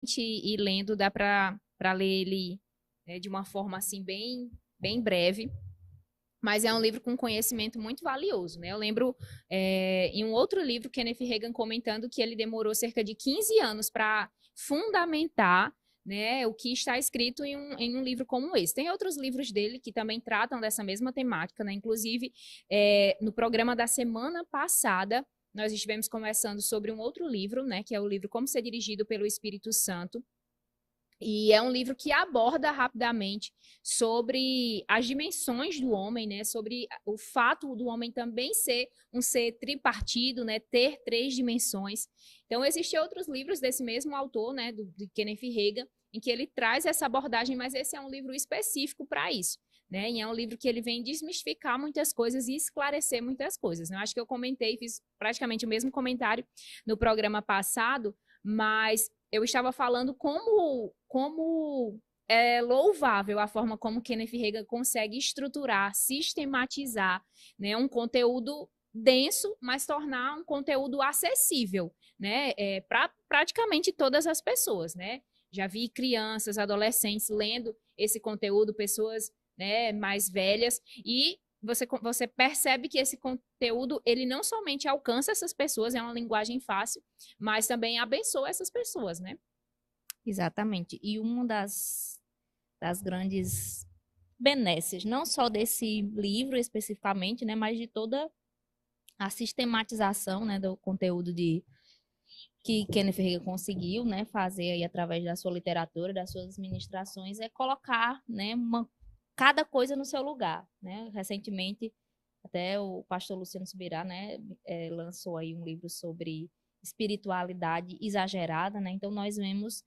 e lendo dá para ler ele, né, de uma forma assim bem breve. Mas é um livro com conhecimento muito valioso, né? Eu lembro em um outro livro, Kenneth Reagan comentando que ele demorou cerca de 15 anos para fundamentar, né, o que está escrito em um livro como esse. Tem outros livros dele que também tratam dessa mesma temática, né? Inclusive, no programa da semana passada, nós estivemos conversando sobre um outro livro, né, que é o livro Como Ser Dirigido pelo Espírito Santo. E é um livro que aborda rapidamente sobre as dimensões do homem, né? Sobre o fato do homem também ser um ser tripartido, né? Ter três dimensões. Então, existem outros livros desse mesmo autor, né? De Kenneth Reagan, em que ele traz essa abordagem, mas esse é um livro específico para isso. Né? E é um livro que ele vem desmistificar muitas coisas e esclarecer muitas coisas. Né? Eu acho que eu comentei, fiz praticamente o mesmo comentário no programa passado, mas eu estava falando como é louvável a forma como Kenneth Reagan consegue estruturar, sistematizar, né, um conteúdo denso, mas tornar um conteúdo acessível, né, para praticamente todas as pessoas, né? Já vi crianças, adolescentes lendo esse conteúdo, pessoas, né, mais velhas, e você percebe que esse conteúdo ele não somente alcança essas pessoas, é uma linguagem fácil, mas também abençoa essas pessoas, né? Exatamente. E uma das grandes benesses, não só desse livro especificamente, né, mas de toda a sistematização, né, do conteúdo que Kenneth Reagan conseguiu, né, fazer aí através da sua literatura, das suas ministrações, é colocar, né, cada coisa no seu lugar, né? Recentemente, até o pastor Luciano Subirá, né, lançou aí um livro sobre espiritualidade exagerada, né? Então nós vemos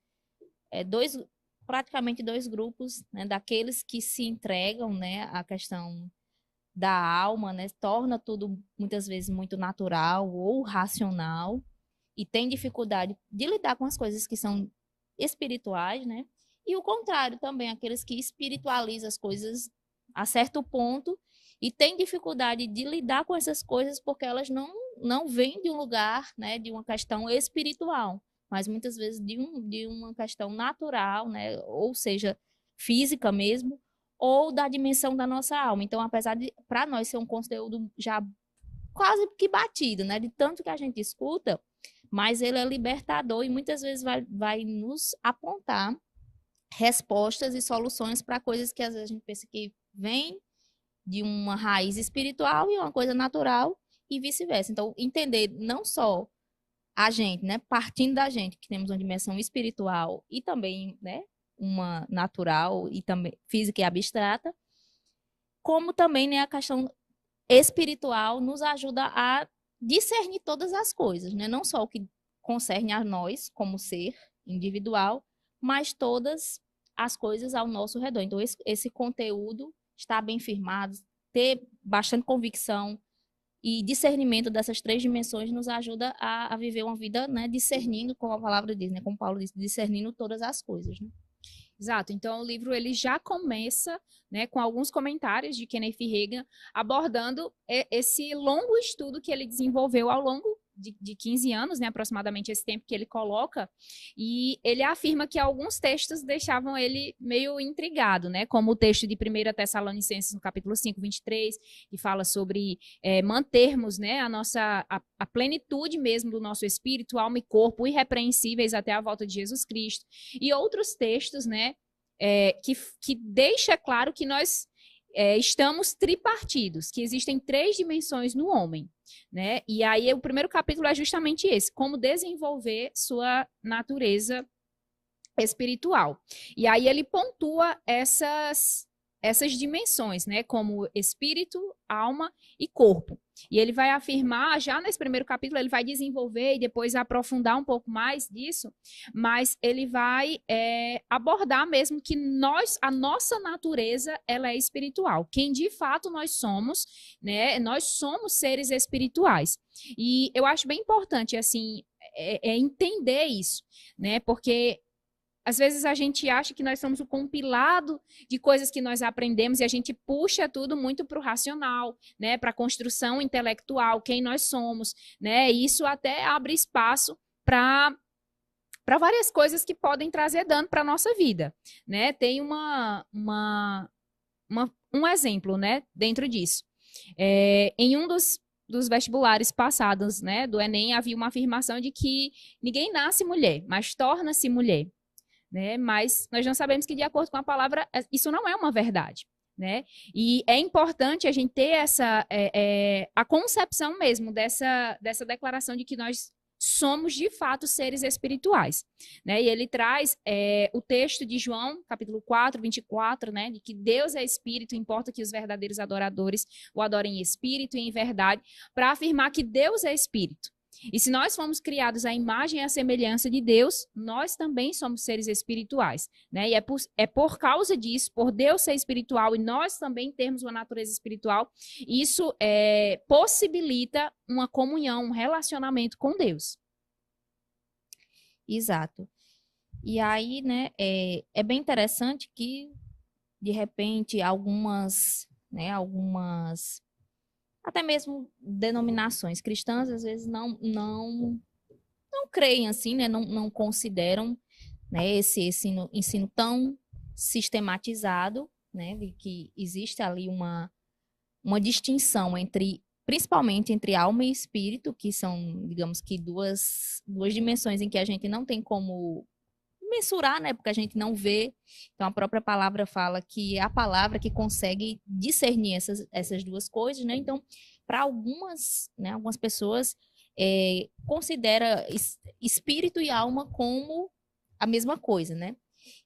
dois, praticamente dois grupos, né, daqueles que se entregam, né, à questão da alma, né, torna tudo muitas vezes muito natural ou racional e tem dificuldade de lidar com as coisas que são espirituais, né? E o contrário também, aqueles que espiritualizam as coisas a certo ponto e tem dificuldade de lidar com essas coisas porque elas não vêm de um lugar, né, de uma questão espiritual, mas muitas vezes de uma questão natural, né, ou seja, física mesmo, ou da dimensão da nossa alma. Então, apesar de para nós ser um conteúdo já quase que batido, né, de tanto que a gente escuta, mas ele é libertador e muitas vezes vai nos apontar respostas e soluções para coisas que às vezes a gente pensa que vem de uma raiz espiritual e uma coisa natural e vice-versa. Então, entender não só a gente, né, partindo da gente, que temos uma dimensão espiritual e também, né, uma natural e também física e abstrata, como também, né, a questão espiritual nos ajuda a discernir todas as coisas, né? Não só o que concerne a nós como ser individual, mas todas as coisas ao nosso redor. Então, esse conteúdo está bem firmado, ter bastante convicção e discernimento dessas três dimensões nos ajuda a viver uma vida, né, discernindo, como a palavra diz, né, como Paulo diz, discernindo todas as coisas, né? Exato. Então, o livro ele já começa, né, com alguns comentários de Kenneth Reagan abordando esse longo estudo que ele desenvolveu ao longo de 15 anos, né, aproximadamente esse tempo que ele coloca, e ele afirma que alguns textos deixavam ele meio intrigado, né, como o texto de 1 Tessalonicenses, no capítulo 5, 23, que fala sobre mantermos, né, a plenitude mesmo do nosso espírito, alma e corpo irrepreensíveis até a volta de Jesus Cristo, e outros textos, né, que deixa claro que nós estamos tripartidos, que existem três dimensões no homem, né? E aí o primeiro capítulo é justamente esse, como desenvolver sua natureza espiritual. E aí ele pontua essas dimensões, né, como espírito, alma e corpo. E ele vai afirmar, já nesse primeiro capítulo, ele vai desenvolver e depois aprofundar um pouco mais disso, mas ele vai abordar mesmo que a nossa natureza, ela é espiritual. Quem de fato nós somos, né, nós somos seres espirituais. E eu acho bem importante, assim, entender isso, né, porque às vezes a gente acha que nós somos o compilado de coisas que nós aprendemos e a gente puxa tudo muito para o racional, né, para a construção intelectual, quem nós somos, né? E isso até abre espaço para para várias coisas que podem trazer dano para a nossa vida, né? Tem um exemplo, né, dentro disso. Em um dos vestibulares passados, né, do Enem, havia uma afirmação de que ninguém nasce mulher, mas torna-se mulher, né? Mas nós não sabemos que, de acordo com a palavra, isso não é uma verdade, né? E é importante a gente ter a concepção mesmo dessa declaração de que nós somos de fato seres espirituais, né? E ele traz o texto de João, capítulo 4, 24, né? De que Deus é espírito, importa que os verdadeiros adoradores o adorem em espírito e em verdade, para afirmar que Deus é espírito. E se nós fomos criados à imagem e à semelhança de Deus, nós também somos seres espirituais, né? E é por causa disso, por Deus ser espiritual e nós também termos uma natureza espiritual, isso possibilita uma comunhão, um relacionamento com Deus. Exato. E aí, né, é bem interessante que, de repente, algumas até mesmo denominações cristãs, às vezes não creem assim, né? Não consideram, né, esse ensino tão sistematizado, né? De que existe ali uma distinção principalmente entre alma e espírito, que são, digamos que duas dimensões em que a gente não tem como mensurar, né? Porque a gente não vê. Então, a própria palavra fala que é a palavra que consegue discernir essas duas coisas, né? Então, para algumas pessoas, considera espírito e alma como a mesma coisa, né?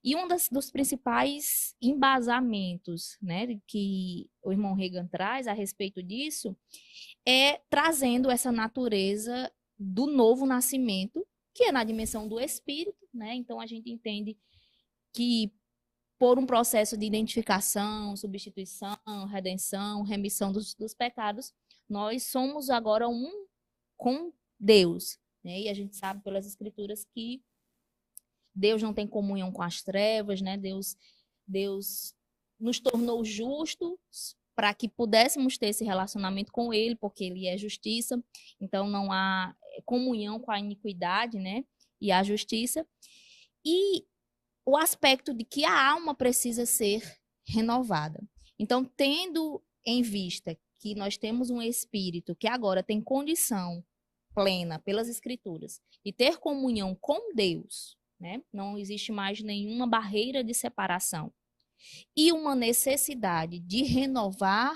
E um dos principais embasamentos, né, que o irmão Reagan traz a respeito disso é trazendo essa natureza do novo nascimento, que é na dimensão do espírito, né? Então a gente entende que por um processo de identificação, substituição, redenção, remissão dos pecados, nós somos agora um com Deus, né? E a gente sabe pelas escrituras que Deus não tem comunhão com as trevas, né? Deus nos tornou justos para que pudéssemos ter esse relacionamento com Ele, porque Ele é justiça. Então não há comunhão com a iniquidade, né? E a justiça. E o aspecto de que a alma precisa ser renovada. Então, tendo em vista que nós temos um espírito que agora tem condição plena pelas escrituras de ter comunhão com Deus, né? Não existe mais nenhuma barreira de separação. E uma necessidade de renovar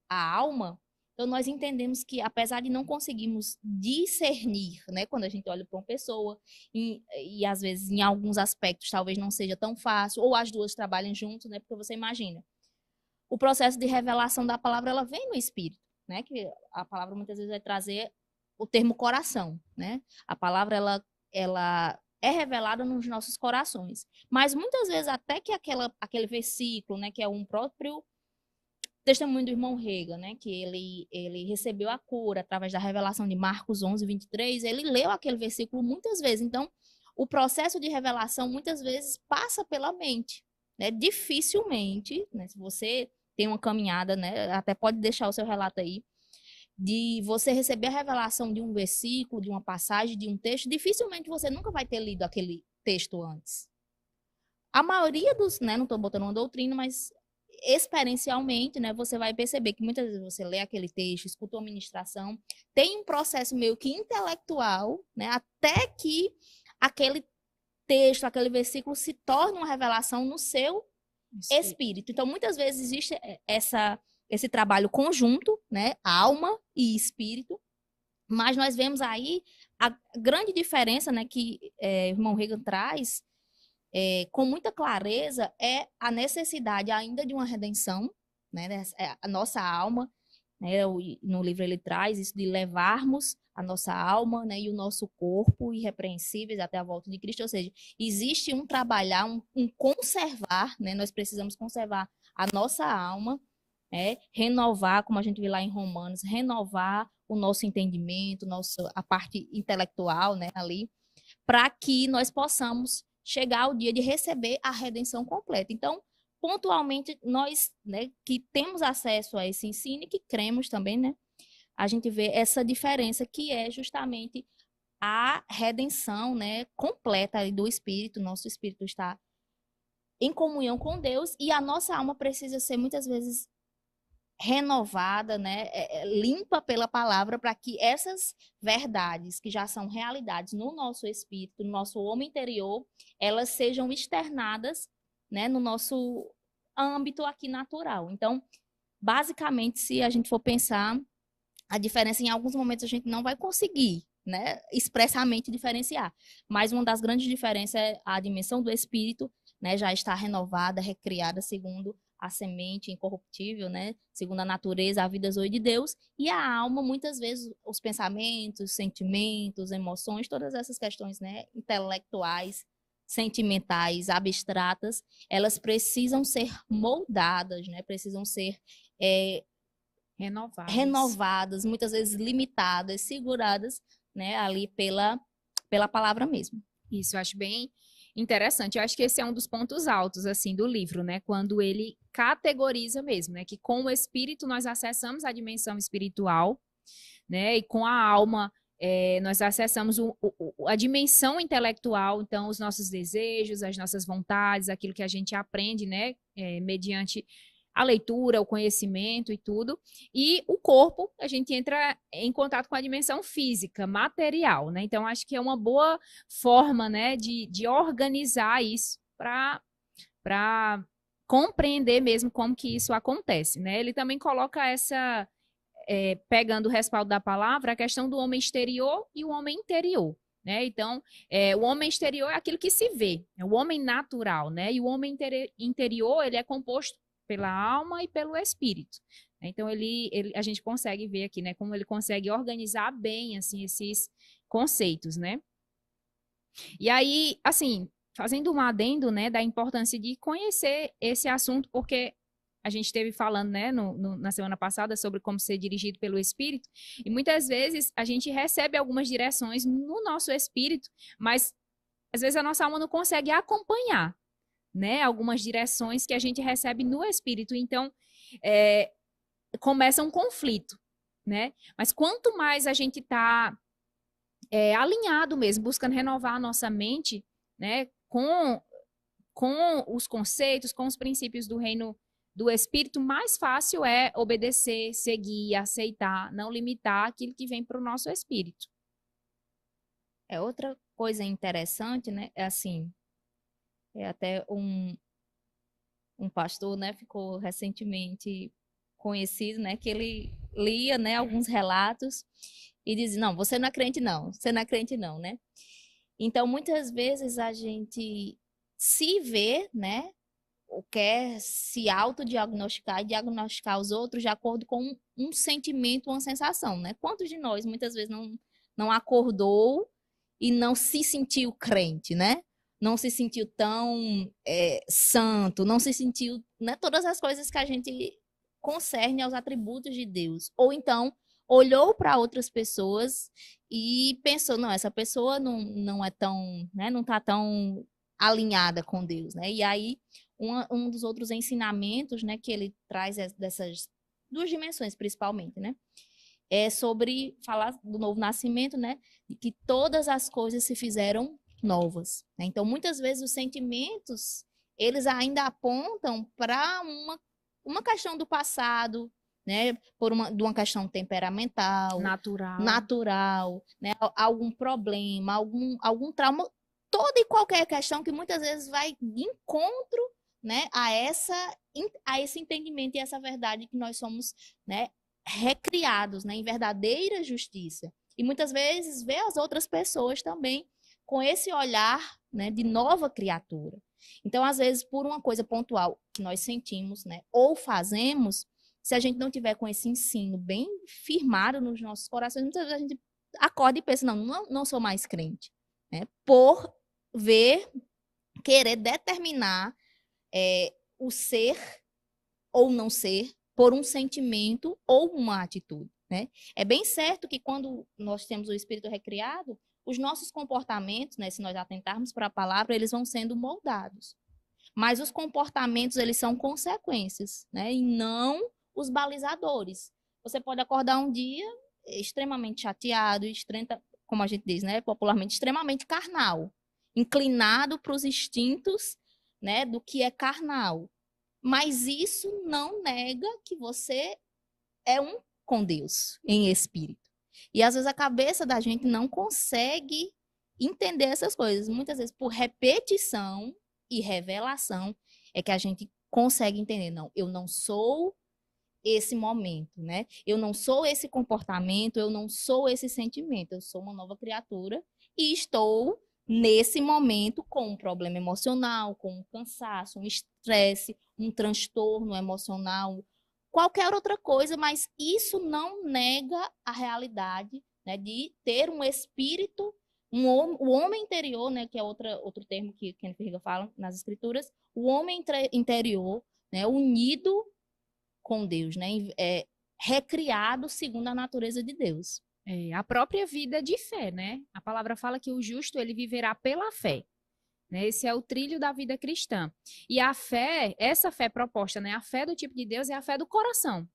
a alma, então nós entendemos que, apesar de não conseguirmos discernir, né, quando a gente olha para uma pessoa, e às vezes em alguns aspectos talvez não seja tão fácil, ou as duas trabalhem juntos, né, porque você imagina, o processo de revelação da palavra, ela vem no espírito, né, que a palavra muitas vezes vai trazer o termo coração, né, a palavra ela é revelada nos nossos corações, mas muitas vezes até que aquele versículo, né, que é um próprio testemunho do irmão Reagan, né, que ele recebeu a cura através da revelação de Marcos 11, 23, ele leu aquele versículo muitas vezes. Então, o processo de revelação muitas vezes passa pela mente, né? Dificilmente, né, se você tem uma caminhada, né, até pode deixar o seu relato aí, de você receber a revelação de um versículo, de uma passagem, de um texto, dificilmente você nunca vai ter lido aquele texto antes. A maioria dos, né, não estou botando uma doutrina, mas experiencialmente, né, você vai perceber que muitas vezes você lê aquele texto, escuta uma ministração, tem um processo meio que intelectual, né, até que aquele texto, aquele versículo se torne uma revelação no seu espírito. Então, muitas vezes existe esse trabalho conjunto, né, alma e espírito, mas nós vemos aí a grande diferença, né, que o irmão Reagan traz, com muita clareza, é a necessidade ainda de uma redenção, né, a nossa alma, né, no livro ele traz isso de levarmos a nossa alma, né, e o nosso corpo irrepreensíveis até a volta de Cristo, ou seja, existe um trabalhar, um conservar, né, nós precisamos conservar a nossa alma, né, renovar, como a gente vê lá em Romanos, renovar o nosso entendimento, a parte intelectual, né, ali, para que nós possamos chegar ao dia de receber a redenção completa. Então, pontualmente, nós, né, que temos acesso a esse ensino e que cremos também, né, a gente vê essa diferença que é justamente a redenção, né, completa ali do espírito. Nosso espírito está em comunhão com Deus e a nossa alma precisa ser muitas vezes renovada, né, limpa pela palavra para que essas verdades que já são realidades no nosso espírito, no nosso homem interior, elas sejam externadas, né, no nosso âmbito aqui natural. Então, basicamente, se a gente for pensar, a diferença em alguns momentos a gente não vai conseguir, né, expressamente diferenciar, mas uma das grandes diferenças é a dimensão do espírito, né, já está renovada, recriada segundo a semente incorruptível, né, segundo a natureza, a vida zoe de Deus, e a alma, muitas vezes, os pensamentos, sentimentos, emoções, todas essas questões, né, intelectuais, sentimentais, abstratas, elas precisam ser moldadas, né, precisam ser renovadas, muitas vezes limitadas, seguradas, né, ali pela palavra mesmo. Isso, eu acho bem interessante. Eu acho que esse é um dos pontos altos, assim, do livro, né? Quando ele categoriza mesmo, né? Que com o espírito nós acessamos a dimensão espiritual, né? E com a alma nós acessamos a dimensão intelectual, então os nossos desejos, as nossas vontades, aquilo que a gente aprende, né? Mediante a leitura, o conhecimento e tudo. E o corpo, a gente entra em contato com a dimensão física, material, né? Então, acho que é uma boa forma, né, de organizar isso para compreender mesmo como que isso acontece, né? Ele também coloca essa, pegando o respaldo da palavra, a questão do homem exterior e o homem interior. Né? Então, o homem exterior é aquilo que se vê, é o homem natural, né? E o homem interior, ele é composto pela alma e pelo espírito. Então, a gente consegue ver aqui, né, como ele consegue organizar bem, assim, esses conceitos, né? E aí, assim, fazendo um adendo, né, da importância de conhecer esse assunto, porque a gente esteve falando, né, na semana passada sobre como ser dirigido pelo Espírito, e muitas vezes a gente recebe algumas direções no nosso espírito, mas às vezes a nossa alma não consegue acompanhar, né, algumas direções que a gente recebe no Espírito. Então, começa um conflito, né? Mas quanto mais a gente está alinhado mesmo, buscando renovar a nossa mente, né, com os conceitos, com os princípios do reino do Espírito, mais fácil é obedecer, seguir, aceitar, não limitar aquilo que vem para o nosso espírito. Outra coisa interessante, né, é assim, até um pastor, né, ficou recentemente conhecido, né, que ele lia, né, alguns relatos e dizia, não, você não é crente não, você não é crente não, né? Então, muitas vezes a gente se vê, né, ou quer se autodiagnosticar e diagnosticar os outros de acordo com um sentimento, uma sensação, né? Quantos de nós muitas vezes não acordou e não se sentiu crente, né? Não se sentiu tão santo, não se sentiu, né? Todas as coisas que a gente concerne aos atributos de Deus. Ou então olhou para outras pessoas e pensou, não, essa pessoa não é tão, né? Não está tão alinhada com Deus, né? E aí um dos outros ensinamentos, né, que ele traz dessas duas dimensões, principalmente, né? É sobre falar do novo nascimento, né? De que todas as coisas se fizeram novas. Né? Então, muitas vezes, os sentimentos, eles ainda apontam para uma questão do passado, né? De uma questão temperamental, natural, né? Algum problema, algum trauma, toda e qualquer questão que muitas vezes vai de encontro, né, a esse entendimento e essa verdade que nós somos, né, recriados, né, em verdadeira justiça. E muitas vezes vê as outras pessoas também com esse olhar, né, de nova criatura. Então, às vezes, por uma coisa pontual que nós sentimos, né, ou fazemos, se a gente não tiver com esse ensino bem firmado nos nossos corações, muitas vezes a gente acorda e pensa, não sou mais crente, né, por querer determinar o ser ou não ser por um sentimento ou uma atitude, né? É bem certo que quando nós temos o espírito recriado, os nossos comportamentos, né, se nós atentarmos para a palavra, eles vão sendo moldados. Mas os comportamentos, eles são consequências, né? E não os balizadores. Você pode acordar um dia extremamente chateado, como a gente diz, né, popularmente, extremamente carnal, inclinado para os instintos, né, do que é carnal. Mas isso não nega que você é um com Deus, em espírito. E às vezes a cabeça da gente não consegue entender essas coisas. Muitas vezes, por repetição e revelação, é que a gente consegue entender. Não, eu não sou esse momento, né? Eu não sou esse comportamento, eu não sou esse sentimento. Eu sou uma nova criatura e estou nesse momento com um problema emocional, com um cansaço, um estresse, um transtorno emocional, qualquer outra coisa, mas isso não nega a realidade, né, de ter um espírito, o homem interior, né, que é outro termo que Kenneth Hagin fala nas escrituras, o homem interior, né, unido com Deus, né, recriado segundo a natureza de Deus. A própria vida de fé, né? A palavra fala que o justo, ele viverá pela fé. Né? Esse é o trilho da vida cristã. E a fé, essa fé proposta, né? A fé do tipo de Deus é a fé do coração.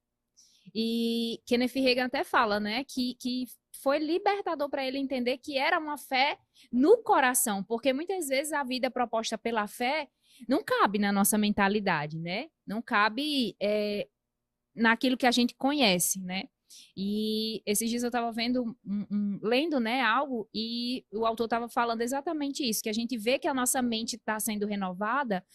E Kenneth Hagin até fala, né? Que foi libertador para ele entender que era uma fé no coração. Porque muitas vezes a vida proposta pela fé não cabe na nossa mentalidade, né? Não cabe naquilo que a gente conhece, né? E esses dias eu estava vendo, lendo, né, algo, e o autor estava falando exatamente isso, que a gente vê que a nossa mente está sendo renovada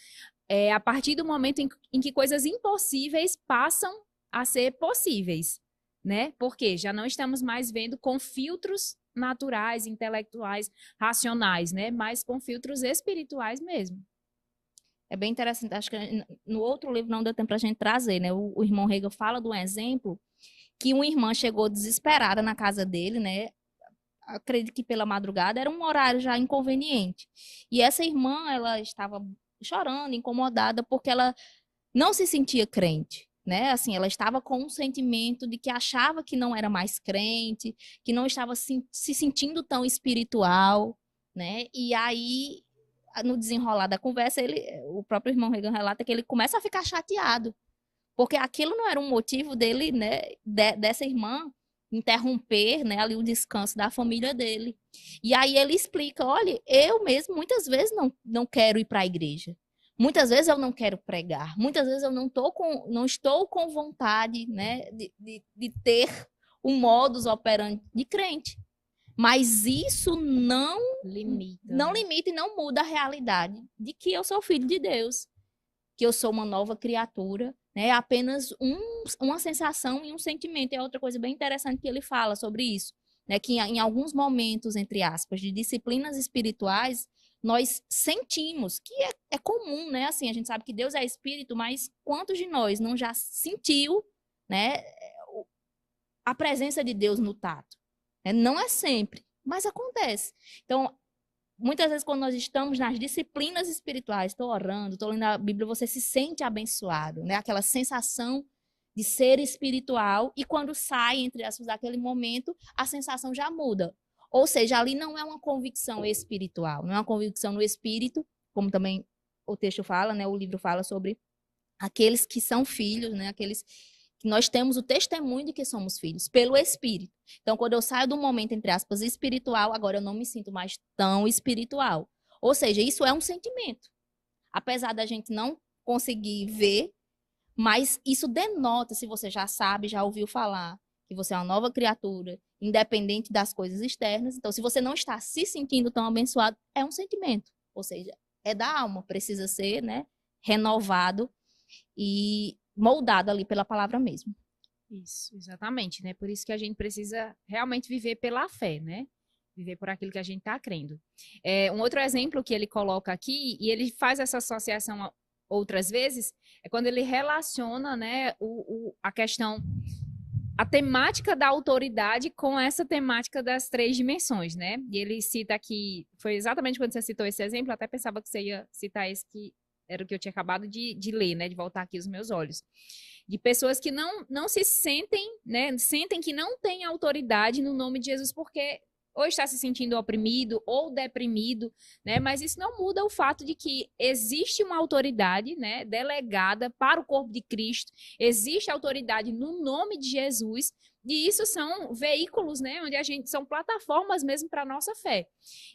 a partir do momento em que coisas impossíveis passam a ser possíveis, né? Porque já não estamos mais vendo com filtros naturais, intelectuais, racionais, né? Mas com filtros espirituais mesmo. É bem interessante, acho que no outro livro não deu tempo para a gente trazer, né? O irmão Hagin fala de um exemplo que uma irmã chegou desesperada na casa dele, né? Acredito que pela madrugada, era um horário já inconveniente. E essa irmã, ela estava chorando, incomodada, porque ela não se sentia crente, né? Assim, ela estava com um sentimento de que achava que não era mais crente, que não estava se sentindo tão espiritual, né? E aí, no desenrolar da conversa, o próprio irmão Hagin relata que ele começa a ficar chateado, porque aquilo não era um motivo dele, né, dessa irmã interromper, né, ali o descanso da família dele. E aí ele explica, olha, eu mesmo muitas vezes não quero ir para a igreja. Muitas vezes eu não quero pregar. Muitas vezes eu não estou com vontade, né, de ter o modus operandi de crente. Mas isso não limita e não muda a realidade de que eu sou filho de Deus, que eu sou uma nova criatura, né? É apenas uma sensação e um sentimento. É outra coisa bem interessante que ele fala sobre isso, né? Que em alguns momentos, entre aspas, de disciplinas espirituais, nós sentimos, que é comum, né? Assim, a gente sabe que Deus é espírito, mas quantos de nós não já sentiu, né, a presença de Deus no tato? Não é sempre, mas acontece. Então, muitas vezes, quando nós estamos nas disciplinas espirituais, estou orando, estou lendo a Bíblia, você se sente abençoado, né? Aquela sensação de ser espiritual, e quando sai, entre aspas, daquele momento, a sensação já muda. Ou seja, ali não é uma convicção espiritual, não é uma convicção no espírito, como também o texto fala, né? O livro fala sobre aqueles que são filhos, né? Aqueles que nós temos o testemunho de que somos filhos, pelo Espírito. Então, quando eu saio do momento, entre aspas, espiritual, agora eu não me sinto mais tão espiritual. Ou seja, isso é um sentimento. Apesar da gente não conseguir ver, mas isso denota, se você já sabe, já ouviu falar, que você é uma nova criatura, independente das coisas externas. Então, se você não está se sentindo tão abençoado, é um sentimento. Ou seja, é da alma, precisa ser, né, renovado e moldado ali pela palavra mesmo. Isso, exatamente, né? Por isso que a gente precisa realmente viver pela fé, né? Viver por aquilo que a gente está crendo. Um outro exemplo que ele coloca aqui, e ele faz essa associação outras vezes, é quando ele relaciona, né, a questão, a temática da autoridade com essa temática das 3 dimensões, né? E ele cita aqui, foi exatamente quando você citou esse exemplo, eu até pensava que você ia citar esse que era o que eu tinha acabado de ler, né? De voltar aqui os meus olhos. De pessoas que não se sentem, né? Sentem que não têm autoridade no nome de Jesus porque ou está se sentindo oprimido ou deprimido, né? Mas isso não muda o fato de que existe uma autoridade, né? Delegada para o corpo de Cristo. Existe autoridade no nome de Jesus E isso são veículos, né, onde a gente são plataformas mesmo para a nossa fé.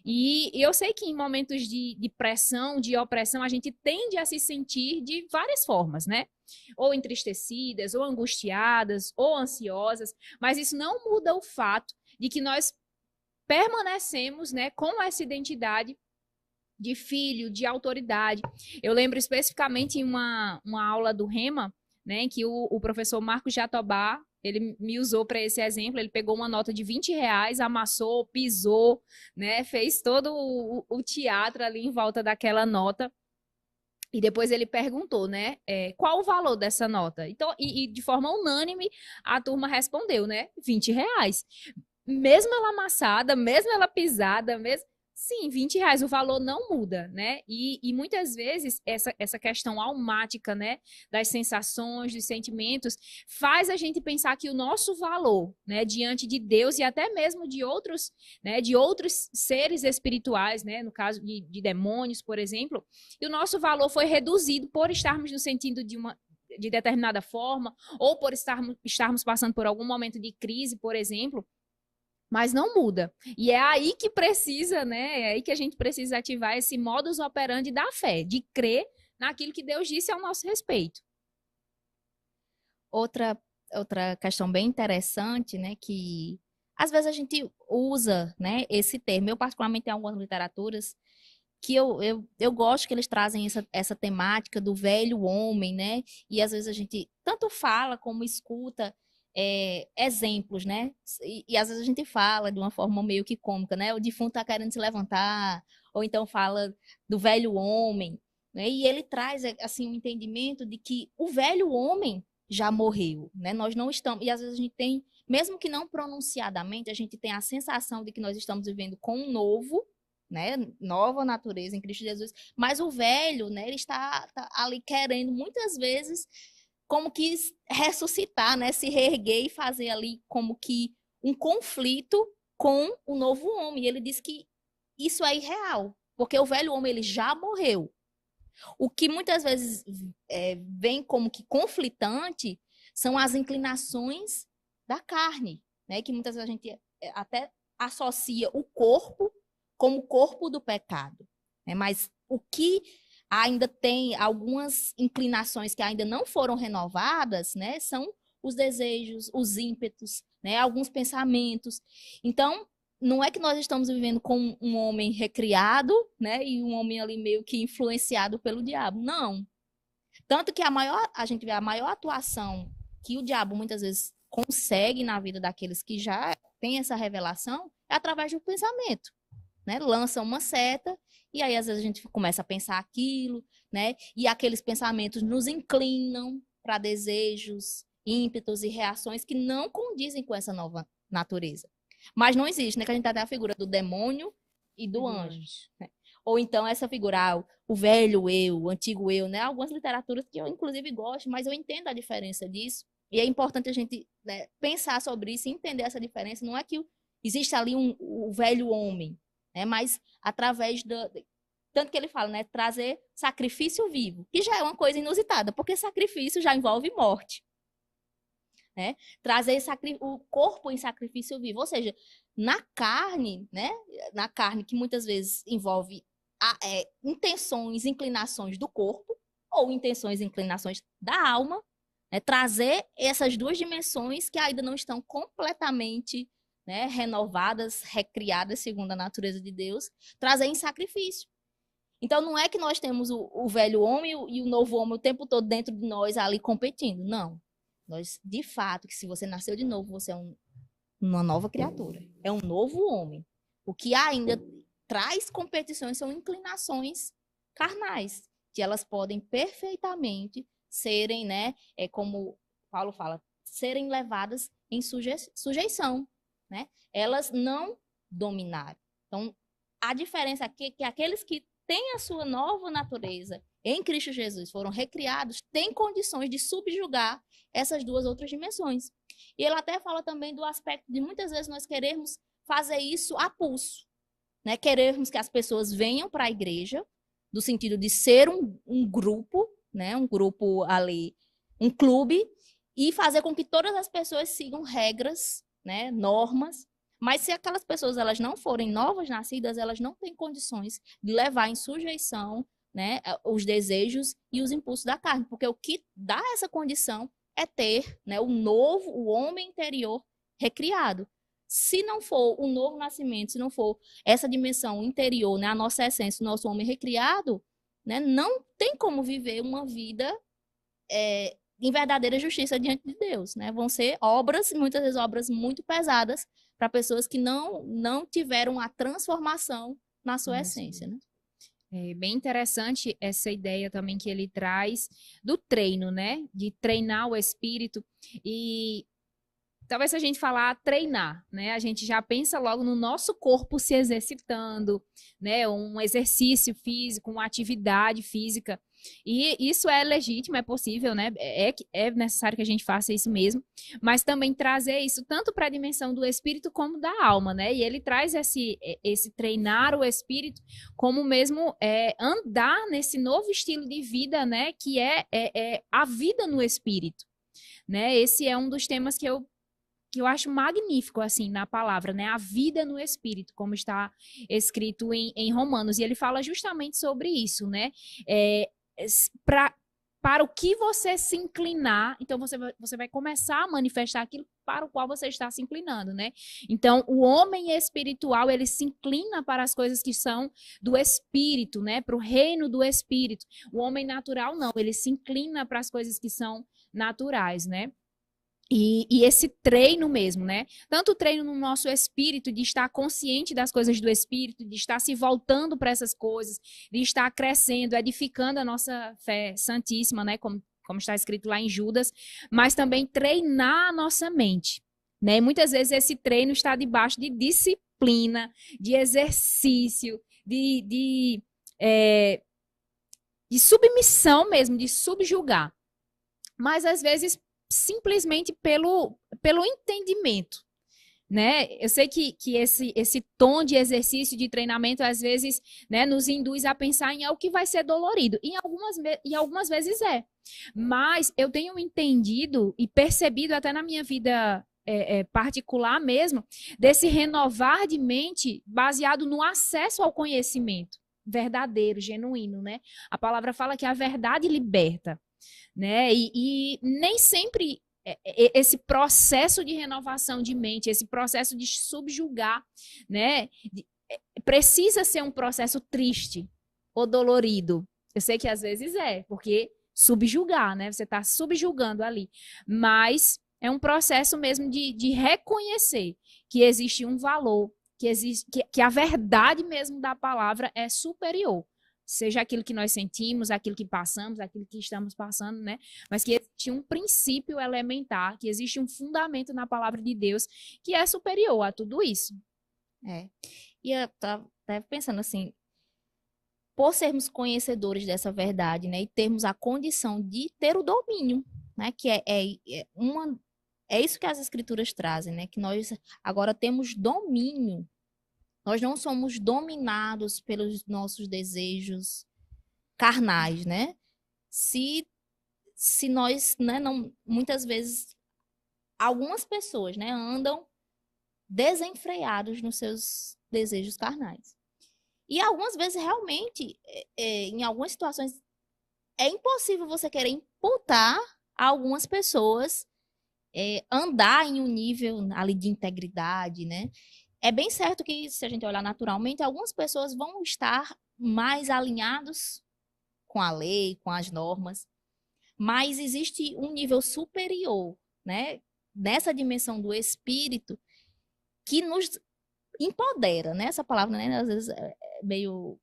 E eu sei que em momentos de pressão, de opressão, a gente tende a se sentir de várias formas, né? Ou entristecidas, ou angustiadas, ou ansiosas, mas isso não muda o fato de que nós permanecemos, né, com essa identidade de filho, de autoridade. Eu lembro especificamente em uma aula do Rema, né, que o professor Marcos Jatobá, ele me usou para esse exemplo, ele pegou uma nota de R$ 20, amassou, pisou, né, fez todo o teatro ali em volta daquela nota, e depois ele perguntou, né, qual o valor dessa nota? Então, e de forma unânime, a turma respondeu, né, R$ 20. Mesmo ela amassada, mesmo ela pisada, mesmo. Sim, R$ 20, o valor não muda, né? E muitas vezes essa questão almática, né, das sensações, dos sentimentos, faz a gente pensar que o nosso valor, né, diante de Deus e até mesmo de outros, né, de outros seres espirituais, né, no caso de demônios, por exemplo, e o nosso valor foi reduzido por estarmos no sentido de determinada forma, ou por estarmos passando por algum momento de crise, por exemplo, mas não muda. E é aí que precisa, né? É aí que a gente precisa ativar esse modus operandi da fé, de crer naquilo que Deus disse ao nosso respeito. Outra, outra questão bem interessante, né, que às vezes a gente usa, né, esse termo. Eu, particularmente, em algumas literaturas, que eu gosto que eles trazem essa temática do velho homem, né? E às vezes a gente tanto fala como escuta exemplos, né? E às vezes a gente fala de uma forma meio que cômica, né? O defunto tá querendo se levantar, ou então fala do velho homem, né? E ele traz, assim, um entendimento de que o velho homem já morreu, né? Nós não estamos, e às vezes a gente tem, mesmo que não pronunciadamente, a gente tem a sensação de que nós estamos vivendo com um novo, né, nova natureza em Cristo Jesus, mas o velho, né, ele tá ali querendo muitas vezes como que ressuscitar, né, se reerguer e fazer ali como que um conflito com o novo homem. Ele diz que isso é irreal, porque o velho homem ele já morreu. O que muitas vezes vem como que conflitante são as inclinações da carne, né, que muitas vezes a gente até associa o corpo como o corpo do pecado, né? Mas o que ainda tem algumas inclinações que ainda não foram renovadas, né? São os desejos, os ímpetos, né? Alguns pensamentos. Então, não é que nós estamos vivendo com um homem recriado, né? E um homem ali meio que influenciado pelo diabo. Não. Tanto que a gente vê a maior atuação que o diabo muitas vezes consegue na vida daqueles que já têm essa revelação é através do pensamento, né? Lança uma seta e aí às vezes a gente começa a pensar aquilo, né? E aqueles pensamentos nos inclinam para desejos, ímpetos e reações que não condizem com essa nova natureza. Mas não existe, né? Que a gente tem a figura do demônio e do anjo. Né? Ou então essa figura, o velho eu, o antigo eu, né? Algumas literaturas que eu inclusive gosto, mas eu entendo a diferença disso. E é importante a gente, né, pensar sobre isso e entender essa diferença. Não é que existe ali o velho homem, né? Mas através tanto que ele fala, né? Trazer sacrifício vivo, que já é uma coisa inusitada, porque sacrifício já envolve morte, né? Trazer o corpo em sacrifício vivo, ou seja, na carne, né? Na carne que muitas vezes envolve intenções, inclinações do corpo ou intenções e inclinações da alma, né? Trazer essas duas dimensões que ainda não estão completamente, né, renovadas, recriadas segundo a natureza de Deus, trazer em sacrifício. Então, não é que nós temos o velho homem e o novo homem o tempo todo dentro de nós ali competindo. Não. Nós, de fato, que se você nasceu de novo, você é uma nova criatura. É um novo homem. O que ainda traz competições são inclinações carnais, que elas podem perfeitamente serem, né, como Paulo fala, serem levadas em sujeição, né? Elas não dominaram. Então, a diferença aqui é que aqueles que têm a sua nova natureza em Cristo Jesus, foram recriados, têm condições de subjugar essas duas outras dimensões. E ele até fala também do aspecto de muitas vezes nós querermos fazer isso a pulso, né? Querermos que as pessoas venham para a igreja, no sentido de ser um grupo, né? Um grupo ali, um clube, e fazer com que todas as pessoas sigam regras, né, normas. Mas se aquelas pessoas elas não forem novas nascidas, elas não têm condições de levar em sujeição, né, os desejos e os impulsos da carne, porque o que dá essa condição é ter, né, o homem interior recriado. Se não for o novo nascimento, se não for essa dimensão interior, né, a nossa essência, o nosso homem recriado, né, não tem como viver uma vida em verdadeira justiça diante de Deus, né? Vão ser obras, muitas vezes obras muito pesadas para pessoas que não tiveram a transformação na sua essência, né? É bem interessante essa ideia também que ele traz do treino, né? De treinar o espírito. E talvez se a gente falar treinar, né? A gente já pensa logo no nosso corpo se exercitando, né? Um exercício físico, uma atividade física. E isso é legítimo, é possível, né? É necessário que a gente faça isso mesmo, mas também trazer isso tanto para a dimensão do espírito como da alma, né? E ele traz esse treinar o espírito como mesmo andar nesse novo estilo de vida, né? Que é a vida no espírito, né? Esse é um dos temas que eu acho magnífico, assim, na palavra, né? A vida no Espírito, como está escrito em Romanos. E ele fala justamente sobre isso, né? Para o que você se inclinar, então você vai começar a manifestar aquilo para o qual você está se inclinando, né? Então, o homem espiritual, ele se inclina para as coisas que são do Espírito, né? Para o reino do Espírito. O homem natural, não. Ele se inclina para as coisas que são naturais, né? E esse treino mesmo, né? Tanto o treino no nosso espírito, de estar consciente das coisas do espírito, de estar se voltando para essas coisas, de estar crescendo, edificando a nossa fé santíssima, né? Como está escrito lá em Judas, mas também treinar a nossa mente, né? E muitas vezes esse treino está debaixo de disciplina, de exercício, de submissão mesmo, de subjugar. Mas às vezes simplesmente pelo entendimento, né? Eu sei que esse tom de exercício, de treinamento, às vezes, né, nos induz a pensar em algo que vai ser dolorido. E algumas vezes é. Mas eu tenho entendido e percebido até na minha vida particular mesmo, desse renovar de mente baseado no acesso ao conhecimento verdadeiro, genuíno, né? A palavra fala que a verdade liberta, né? E nem sempre esse processo de renovação de mente, esse processo de subjugar, né? Precisa ser um processo triste ou dolorido. Eu sei que às vezes porque subjugar, né? Você está subjugando ali. Mas é um processo mesmo de reconhecer que existe um valor, que a verdade mesmo da palavra é superior. Seja aquilo que nós sentimos, aquilo que passamos, aquilo que estamos passando, né? Mas que existe um princípio elementar, que existe um fundamento na palavra de Deus que é superior a tudo isso. E eu tava pensando assim, por sermos conhecedores dessa verdade, né, e termos a condição de ter o domínio, né, que é isso que as escrituras trazem, né, que nós agora temos domínio. Nós não somos dominados pelos nossos desejos carnais, né? Se nós, né, não, muitas vezes, algumas pessoas, né, andam desenfreados nos seus desejos carnais. E algumas vezes, realmente, em algumas situações, é impossível você querer imputar a algumas pessoas andar em um nível ali de integridade, né? É bem certo que, se a gente olhar naturalmente, algumas pessoas vão estar mais alinhados com a lei, com as normas, mas existe um nível superior, né? Nessa dimensão do espírito, que nos empodera, né? Essa palavra, né, às vezes é meio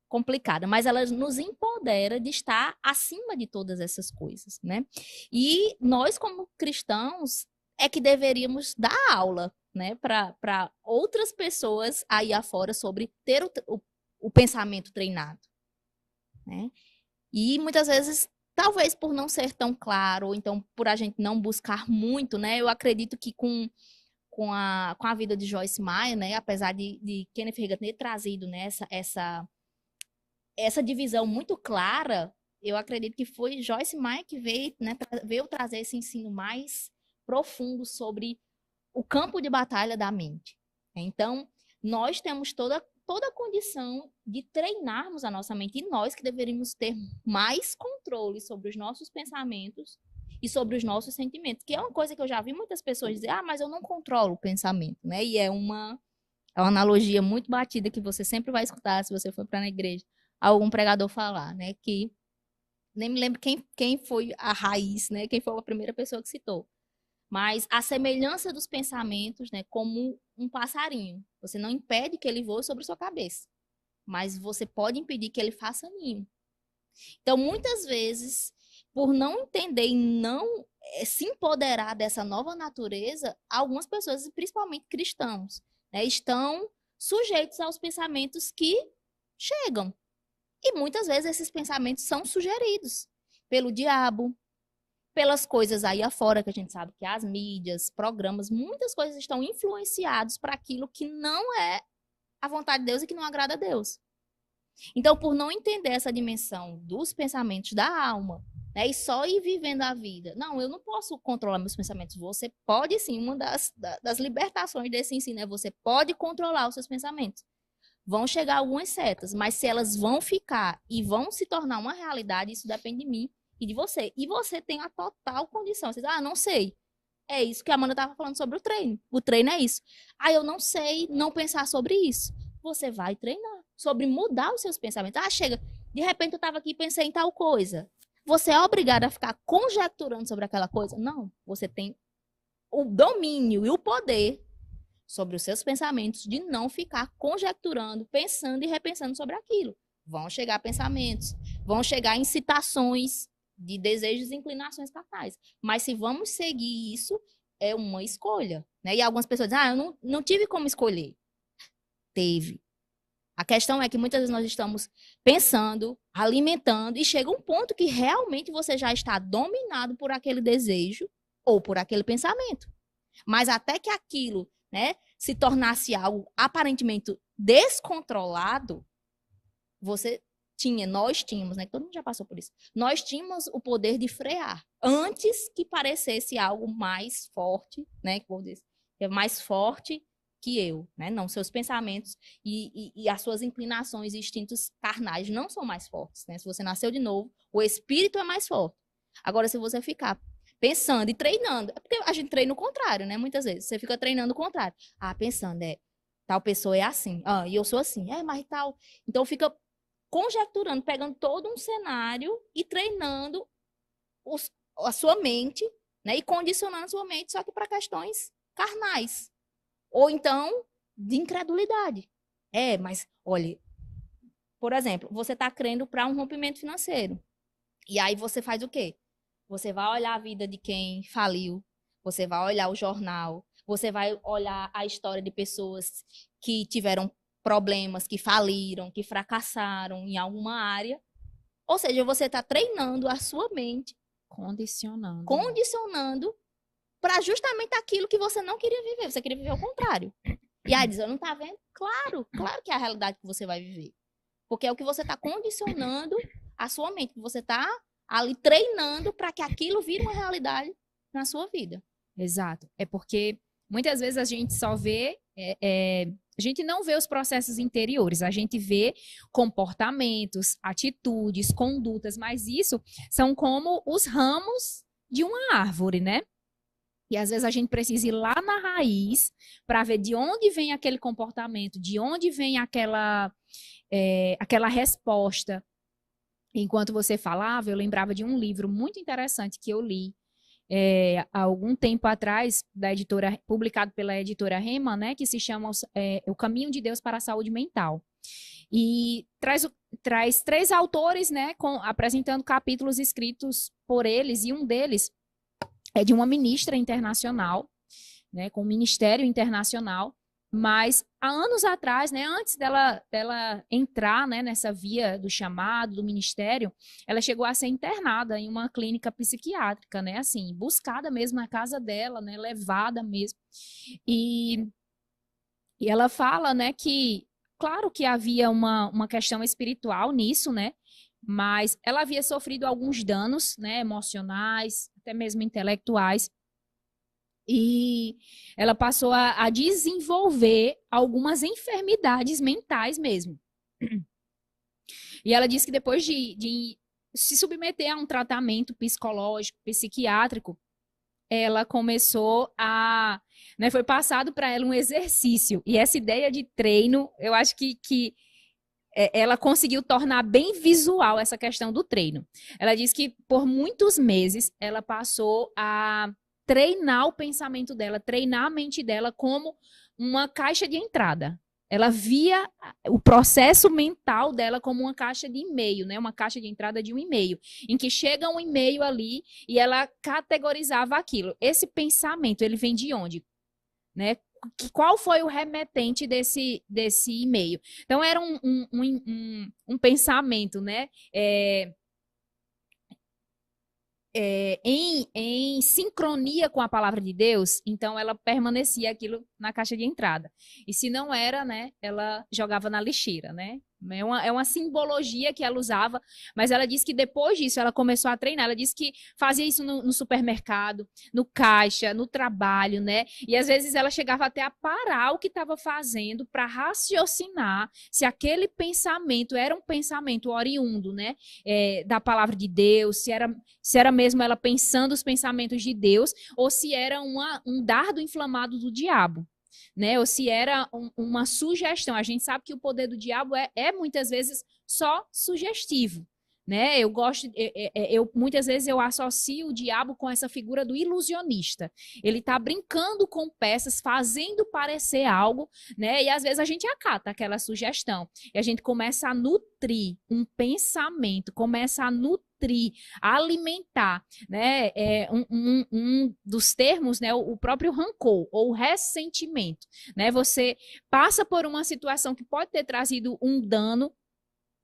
complicada, mas ela nos empodera de estar acima de todas essas coisas, né? E nós, como cristãos, é que deveríamos dar aula, né, para outras pessoas aí afora sobre ter o pensamento treinado, né? E muitas vezes, talvez por não ser tão claro, ou então por a gente não buscar muito, né? Eu acredito que com a vida de Joyce Meyer, né, apesar de Kenneth Reagan ter trazido, né, essa divisão muito clara, eu acredito que foi Joyce Meyer que veio, né, veio trazer esse ensino mais profundo sobre o campo de batalha da mente. Então, nós temos toda a condição de treinarmos a nossa mente, e nós que deveríamos ter mais controle sobre os nossos pensamentos e sobre os nossos sentimentos, que é uma coisa que eu já vi muitas pessoas dizer, mas eu não controlo o pensamento, né? E é uma analogia muito batida que você sempre vai escutar se você for para a igreja, algum pregador falar, né? Que nem me lembro quem foi a raiz, né? Quem foi a primeira pessoa que citou. Mas a semelhança dos pensamentos, né? Como um passarinho. Você não impede que ele voe sobre sua cabeça, mas você pode impedir que ele faça ninho. Então, muitas vezes, por não entender e não se empoderar dessa nova natureza, algumas pessoas, principalmente cristãos, né, estão sujeitos aos pensamentos que chegam. E muitas vezes esses pensamentos são sugeridos pelo diabo, pelas coisas aí afora, que a gente sabe que as mídias, programas, muitas coisas estão influenciados para aquilo que não é a vontade de Deus e que não agrada a Deus. Então, por não entender essa dimensão dos pensamentos da alma, né, e só ir vivendo a vida, não, eu não posso controlar meus pensamentos. Você pode sim, uma das libertações desse ensino é você pode controlar os seus pensamentos. Vão chegar algumas setas, mas se elas vão ficar e vão se tornar uma realidade, isso depende de mim e de você. E você tem a total condição. Você diz, não sei. É isso que a Amanda estava falando sobre o treino. O treino é isso. Eu não sei não pensar sobre isso. Você vai treinar sobre mudar os seus pensamentos. Chega, de repente eu estava aqui e pensei em tal coisa. Você é obrigado a ficar conjecturando sobre aquela coisa? Não. Você tem o domínio e o poder sobre os seus pensamentos de não ficar conjecturando, pensando e repensando sobre aquilo. Vão chegar pensamentos, vão chegar incitações de desejos e inclinações carnais. Mas se vamos seguir isso, é uma escolha. Né? E algumas pessoas dizem, eu não tive como escolher. Teve. A questão é que muitas vezes nós estamos pensando, alimentando, e chega um ponto que realmente você já está dominado por aquele desejo ou por aquele pensamento. Mas até que aquilo, né, se tornasse algo aparentemente descontrolado, nós tínhamos, né, todo mundo já passou por isso, nós tínhamos o poder de frear, antes que parecesse algo mais forte, né, que vou dizer, é mais forte que eu, né, não, seus pensamentos e as suas inclinações e instintos carnais não são mais fortes, né, se você nasceu de novo, o espírito é mais forte. Agora, se você ficar pensando e treinando, é porque a gente treina o contrário, né, muitas vezes, você fica treinando o contrário, pensando, tal pessoa é assim, e eu sou assim, mas tal, então fica conjecturando, pegando todo um cenário e treinando a sua mente, né, e condicionando a sua mente, só que para questões carnais. Ou então, de incredulidade. Mas, olha, por exemplo, você está crendo para um rompimento financeiro. E aí você faz o quê? Você vai olhar a vida de quem faliu, você vai olhar o jornal, você vai olhar a história de pessoas que tiveram problemas, que faliram, que fracassaram em alguma área. Ou seja, você está treinando a sua mente, condicionando para justamente aquilo que você não queria viver. Você queria viver o contrário. E aí diz, não está vendo? Claro que é a realidade que você vai viver. Porque é o que você está condicionando a sua mente, que você está ali treinando para que aquilo vire uma realidade na sua vida. Exato. É porque muitas vezes a gente só vê, a gente não vê os processos interiores, a gente vê comportamentos, atitudes, condutas, mas isso são como os ramos de uma árvore, né? E às vezes a gente precisa ir lá na raiz para ver de onde vem aquele comportamento, de onde vem aquela resposta. Enquanto você falava, eu lembrava de um livro muito interessante que eu li há algum tempo atrás, publicado pela editora Rema, né, que se chama O Caminho de Deus para a Saúde Mental. E traz 3 autores, né, apresentando capítulos escritos por eles, e um deles é de uma ministra internacional, né, com um ministério internacional, mas há anos atrás, né, antes dela entrar, né, nessa via do chamado, do ministério, ela chegou a ser internada em uma clínica psiquiátrica, né, assim, buscada mesmo na casa dela, né, levada mesmo. E ela fala, né, que, claro que havia uma questão espiritual nisso, né, mas ela havia sofrido alguns danos, né, emocionais, até mesmo intelectuais, e ela passou a desenvolver algumas enfermidades mentais mesmo. E ela disse que depois de se submeter a um tratamento psicológico, psiquiátrico, ela começou a, né, foi passado para ela um exercício. E essa ideia de treino, eu acho que ela conseguiu tornar bem visual essa questão do treino. Ela disse que por muitos meses ela passou a treinar o pensamento dela, treinar a mente dela como uma caixa de entrada. Ela via o processo mental dela como uma caixa de e-mail, né? Uma caixa de entrada de um e-mail, em que chega um e-mail ali e ela categorizava aquilo. Esse pensamento, ele vem de onde? Né? Qual foi o remetente desse e-mail? Então, era um pensamento, né? Em sincronia com a palavra de Deus, então ela permanecia aquilo na caixa de entrada. E se não era, né, ela jogava na lixeira, né? É uma simbologia que ela usava, mas ela disse que depois disso ela começou a treinar. Ela disse que fazia isso no supermercado, no caixa, no trabalho, né? E às vezes ela chegava até a parar o que estava fazendo para raciocinar se aquele pensamento era um pensamento oriundo, né? Da palavra de Deus, se era mesmo ela pensando os pensamentos de Deus, ou se era um dardo inflamado do diabo, né? Ou se era uma sugestão. A gente sabe que o poder do diabo é muitas vezes só sugestivo, né? Muitas vezes eu associo o diabo com essa figura do ilusionista. Ele está brincando com peças, fazendo parecer algo, né? E às vezes a gente acata aquela sugestão e a gente começa a nutrir um pensamento, começa a nutrir, a alimentar, né? Um dos termos, né? O próprio rancor ou ressentimento, né? Você passa por uma situação que pode ter trazido um dano,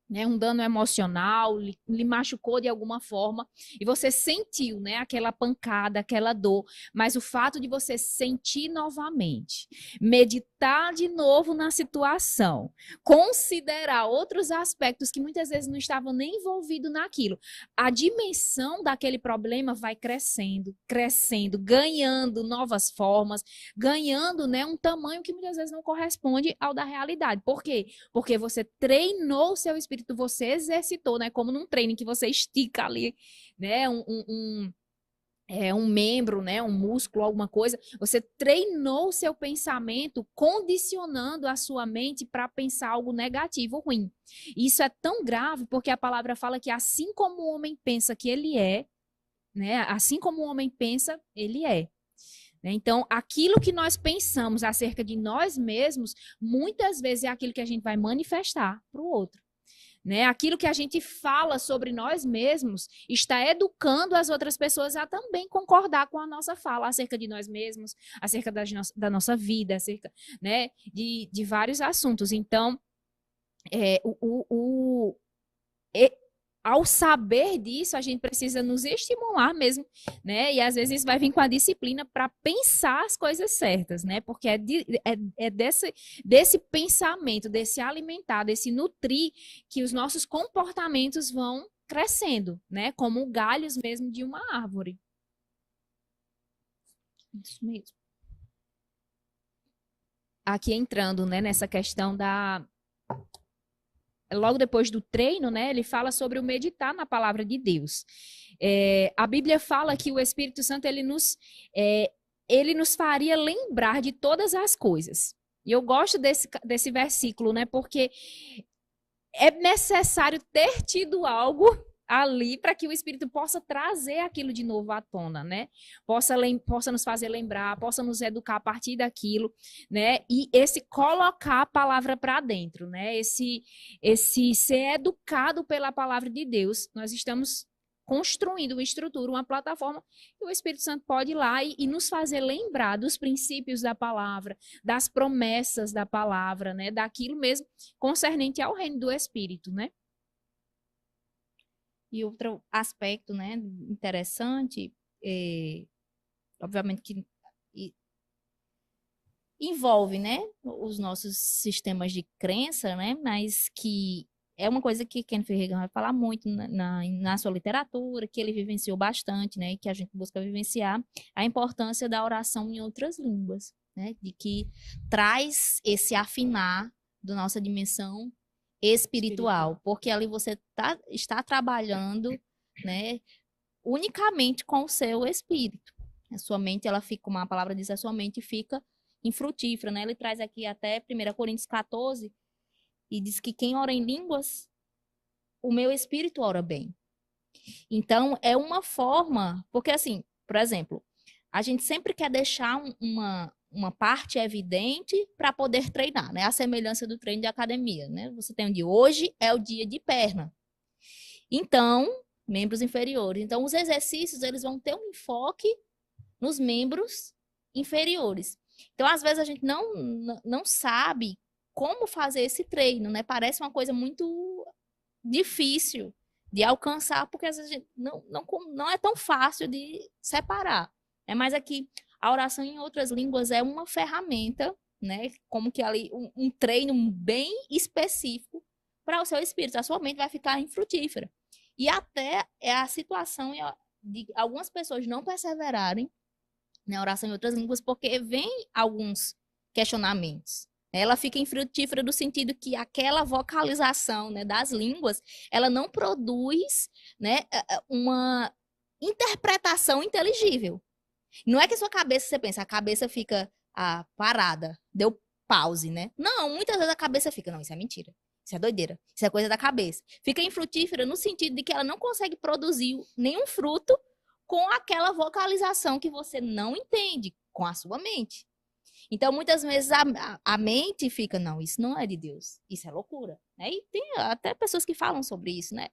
né, um dano emocional, lhe machucou de alguma forma, e você sentiu, né, aquela pancada, aquela dor, mas o fato de você sentir novamente, meditar de novo na situação, considerar outros aspectos que muitas vezes não estavam nem envolvidos naquilo, a dimensão daquele problema vai crescendo, crescendo, ganhando novas formas, ganhando, né, um tamanho que muitas vezes não corresponde ao da realidade. Por quê? Porque você treinou o seu espírito, você exercitou, né? Como num treino que você estica ali, né? Um membro, né? Um músculo, alguma coisa. Você treinou o seu pensamento, condicionando a sua mente para pensar algo negativo, ruim. Isso é tão grave porque a palavra fala que assim como o homem pensa que ele é, né? Assim como o homem pensa, ele é. Então, aquilo que nós pensamos acerca de nós mesmos, muitas vezes é aquilo que a gente vai manifestar para o outro. Né? Aquilo que a gente fala sobre nós mesmos está educando as outras pessoas a também concordar com a nossa fala acerca de nós mesmos, acerca da nossa vida, acerca, né, de vários assuntos. Então, é, ao saber disso, a gente precisa nos estimular mesmo, né? E às vezes isso vai vir com a disciplina para pensar as coisas certas, né? Porque é desse pensamento, desse alimentar, desse nutrir, que os nossos comportamentos vão crescendo, né? Como galhos mesmo de uma árvore. Isso mesmo. Aqui entrando, né, nessa questão logo depois do treino, né, ele fala sobre o meditar na palavra de Deus. A Bíblia fala que o Espírito Santo ele nos faria lembrar de todas as coisas. E eu gosto desse versículo, né, porque é necessário ter tido algo ali para que o Espírito possa trazer aquilo de novo à tona, né? Possa nos fazer lembrar, possa nos educar a partir daquilo, né? E esse colocar a palavra para dentro, né? Esse ser educado pela palavra de Deus. Nós estamos construindo uma estrutura, uma plataforma, que o Espírito Santo pode ir lá e nos fazer lembrar dos princípios da palavra, das promessas da palavra, né? Daquilo mesmo concernente ao reino do Espírito, né? E outro aspecto, né, interessante, obviamente que envolve, né, os nossos sistemas de crença, né, mas que é uma coisa que Kenneth Reagan vai falar muito na sua literatura, que ele vivenciou bastante, né, e que a gente busca vivenciar, a importância da oração em outras línguas, né, de que traz esse afinar da nossa dimensão espiritual, porque ali você está trabalhando, né, unicamente com o seu espírito. A sua mente, ela fica, como a palavra diz, a sua mente fica infrutífera, né? Ele traz aqui até 1 Coríntios 14 e diz que quem ora em línguas, o meu espírito ora bem. Então, é uma forma, porque assim, por exemplo, a gente sempre quer deixar uma parte evidente para poder treinar, né? A semelhança do treino de academia, né? Você tem o de hoje, é o dia de perna. Então, membros inferiores. Então, os exercícios, eles vão ter um enfoque nos membros inferiores. Então, às vezes, a gente não sabe como fazer esse treino, né? Parece uma coisa muito difícil de alcançar, porque às vezes não é tão fácil de separar. Mas aqui, a oração em outras línguas é uma ferramenta, né? Como que ali, um treino bem específico para o seu espírito. A sua mente vai ficar infrutífera. E até é a situação de algumas pessoas não perseverarem na oração em outras línguas, porque vem alguns questionamentos. Ela fica infrutífera no sentido que aquela vocalização, né, das línguas, ela não produz, né, uma interpretação inteligível. Não é que sua cabeça, você pensa, a cabeça fica parada, deu pause, né? Não, muitas vezes a cabeça fica, não, isso é mentira. Isso é doideira. Isso é coisa da cabeça. Fica infrutífera no sentido de que ela não consegue produzir nenhum fruto com aquela vocalização que você não entende com a sua mente. Então, muitas vezes a mente fica, não, isso não é de Deus. Isso é loucura. Né? E tem até pessoas que falam sobre isso, né?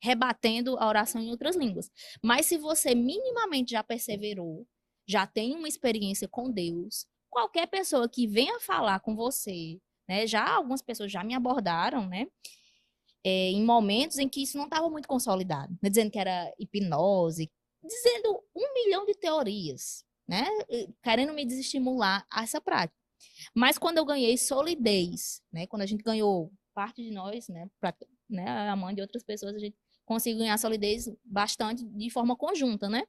Rebatendo a oração em outras línguas. Mas se você minimamente já perseverou, já tem uma experiência com Deus, qualquer pessoa que venha falar com você, né? Já algumas pessoas já me abordaram, né? Em momentos em que isso não estava muito consolidado, né? Dizendo que era hipnose, dizendo 1 milhão de teorias, né? Querendo me desestimular a essa prática. Mas quando eu ganhei solidez, né? Quando a gente ganhou, parte de nós, né? A mãe de outras pessoas, a gente conseguiu ganhar solidez bastante de forma conjunta, né?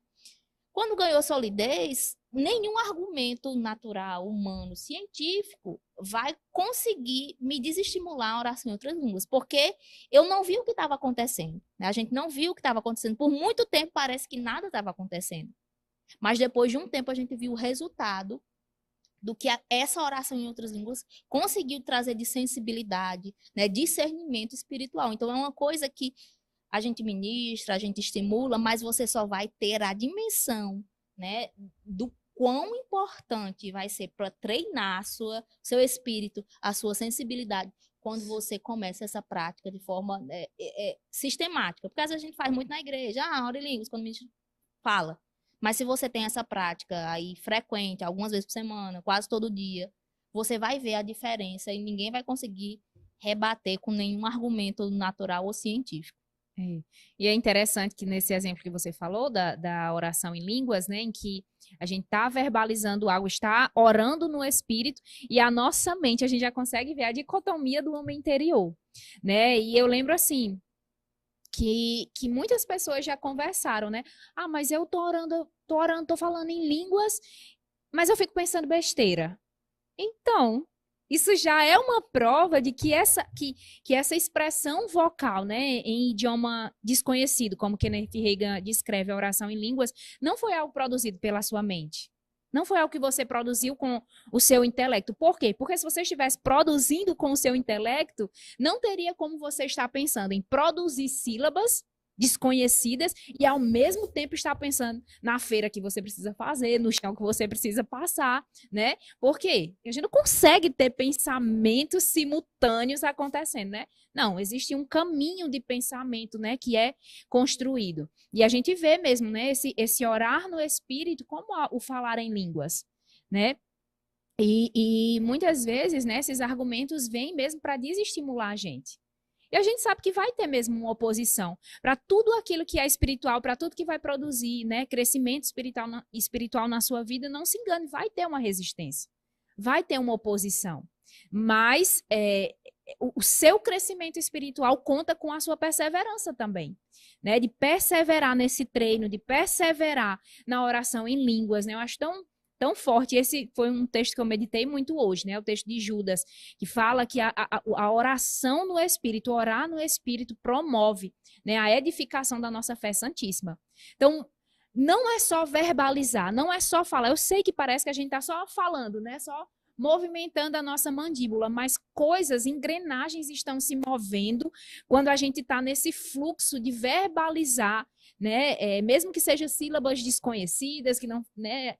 Quando ganhou solidez, nenhum argumento natural, humano, científico vai conseguir me desestimular a oração em outras línguas, porque eu não vi o que estava acontecendo. Né? A gente não viu o que estava acontecendo. Por muito tempo parece que nada estava acontecendo. Mas depois de um tempo a gente viu o resultado do que essa oração em outras línguas conseguiu trazer de sensibilidade, né, discernimento espiritual. Então é uma coisa que a gente ministra, a gente estimula, mas você só vai ter a dimensão, né, do quão importante vai ser para treinar seu espírito, a sua sensibilidade, quando você começa essa prática de forma sistemática. Porque às vezes a gente faz muito na igreja, ora em línguas, quando a gente fala. Mas se você tem essa prática aí frequente, algumas vezes por semana, quase todo dia, você vai ver a diferença e ninguém vai conseguir rebater com nenhum argumento natural ou científico. E é interessante que nesse exemplo que você falou da oração em línguas, né, em que a gente está verbalizando algo, está orando no espírito e a nossa mente, a gente já consegue ver a dicotomia do homem interior, né? E eu lembro assim que muitas pessoas já conversaram, né? Mas eu tô orando, tô falando em línguas, mas eu fico pensando besteira. Então, isso já é uma prova de que essa expressão vocal, né, em idioma desconhecido, como Kenneth Reagan descreve a oração em línguas, não foi algo produzido pela sua mente. Não foi algo que você produziu com o seu intelecto. Por quê? Porque se você estivesse produzindo com o seu intelecto, não teria como você estar pensando em produzir sílabas desconhecidas e ao mesmo tempo estar pensando na feira que você precisa fazer, no chão que você precisa passar, né? Por quê? A gente não consegue ter pensamentos simultâneos acontecendo, né? Não, existe um caminho de pensamento, né, que é construído. E a gente vê mesmo, né, esse orar no espírito como o falar em línguas, né? E muitas vezes, né, esses argumentos vêm mesmo para desestimular a gente. E a gente sabe que vai ter mesmo uma oposição para tudo aquilo que é espiritual, para tudo que vai produzir, né, crescimento espiritual na sua vida. Não se engane, vai ter uma resistência, vai ter uma oposição. Mas o seu crescimento espiritual conta com a sua perseverança também, né? De perseverar nesse treino, de perseverar na oração em línguas, né? Eu acho tão forte. Esse foi um texto que eu meditei muito hoje, né? O texto de Judas, que fala que a oração no Espírito, orar no Espírito promove, né, a edificação da nossa fé santíssima. Então, não é só verbalizar, não é só falar. Eu sei que parece que a gente está só falando, né? Só movimentando a nossa mandíbula, mas coisas, engrenagens estão se movendo quando a gente está nesse fluxo de verbalizar, né? Mesmo que sejam sílabas desconhecidas, que não, né,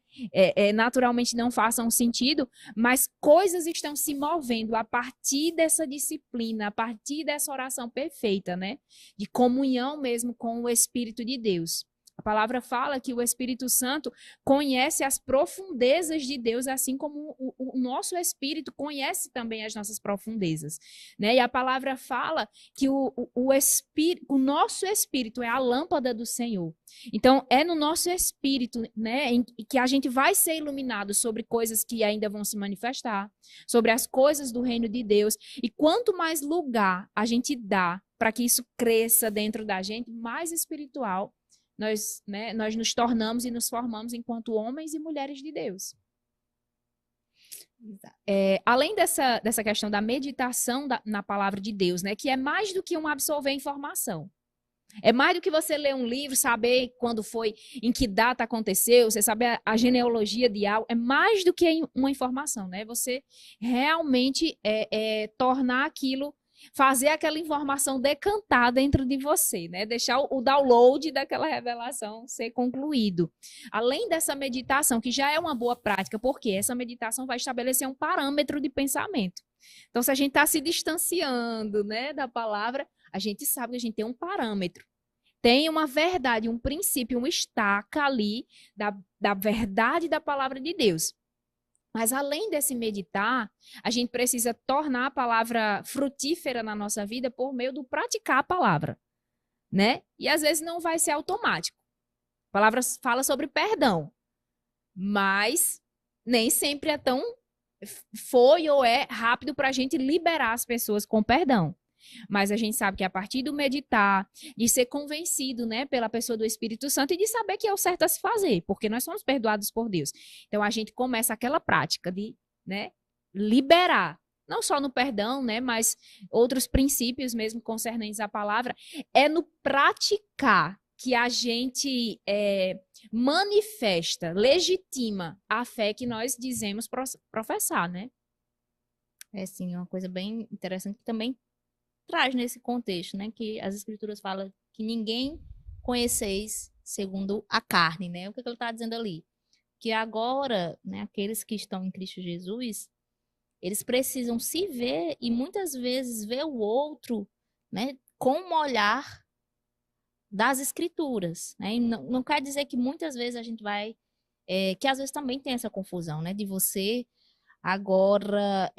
naturalmente não façam sentido, mas coisas estão se movendo a partir dessa disciplina, a partir dessa oração perfeita, né? De comunhão mesmo com o Espírito de Deus. A palavra fala que o Espírito Santo conhece as profundezas de Deus, assim como o nosso espírito conhece também as nossas profundezas, né? E a palavra fala que o nosso espírito é a lâmpada do Senhor. Então, é no nosso espírito, né, que a gente vai ser iluminado sobre coisas que ainda vão se manifestar, sobre as coisas do reino de Deus. E quanto mais lugar a gente dá para que isso cresça dentro da gente, mais espiritual nós nos tornamos e nos formamos enquanto homens e mulheres de Deus. Além dessa questão da meditação na palavra de Deus, né, que é mais do que um absorver informação. É mais do que você ler um livro, saber quando foi, em que data aconteceu, você saber a genealogia de algo. É mais do que uma informação, né? Você realmente tornar aquilo, fazer aquela informação decantar dentro de você, né? Deixar o download daquela revelação ser concluído. Além dessa meditação, que já é uma boa prática, porque essa meditação vai estabelecer um parâmetro de pensamento. Então, se a gente está se distanciando, né, da palavra, a gente sabe que a gente tem um parâmetro. Tem uma verdade, um princípio, uma estaca ali da verdade da palavra de Deus. Mas além desse meditar, a gente precisa tornar a palavra frutífera na nossa vida por meio do praticar a palavra, né? E às vezes não vai ser automático. A palavra fala sobre perdão, mas nem sempre é tão foi ou é rápido para a gente liberar as pessoas com perdão. Mas a gente sabe que a partir do meditar, de ser convencido, né, pela pessoa do Espírito Santo e de saber que é o certo a se fazer, porque nós somos perdoados por Deus. Então a gente começa aquela prática de, né, liberar, não só no perdão, né, mas outros princípios mesmo concernentes à palavra, é no praticar que a gente manifesta, legitima a fé que nós dizemos professar, né? É sim, uma coisa bem interessante que também traz nesse contexto, né, que as escrituras falam que ninguém conheceis segundo a carne, né? O que ele está dizendo ali? Que agora, né, aqueles que estão em Cristo Jesus, eles precisam se ver e muitas vezes ver o outro, né, com um olhar das escrituras, né? E não quer dizer que muitas vezes a gente vai, que às vezes também tem essa confusão, né, de você agora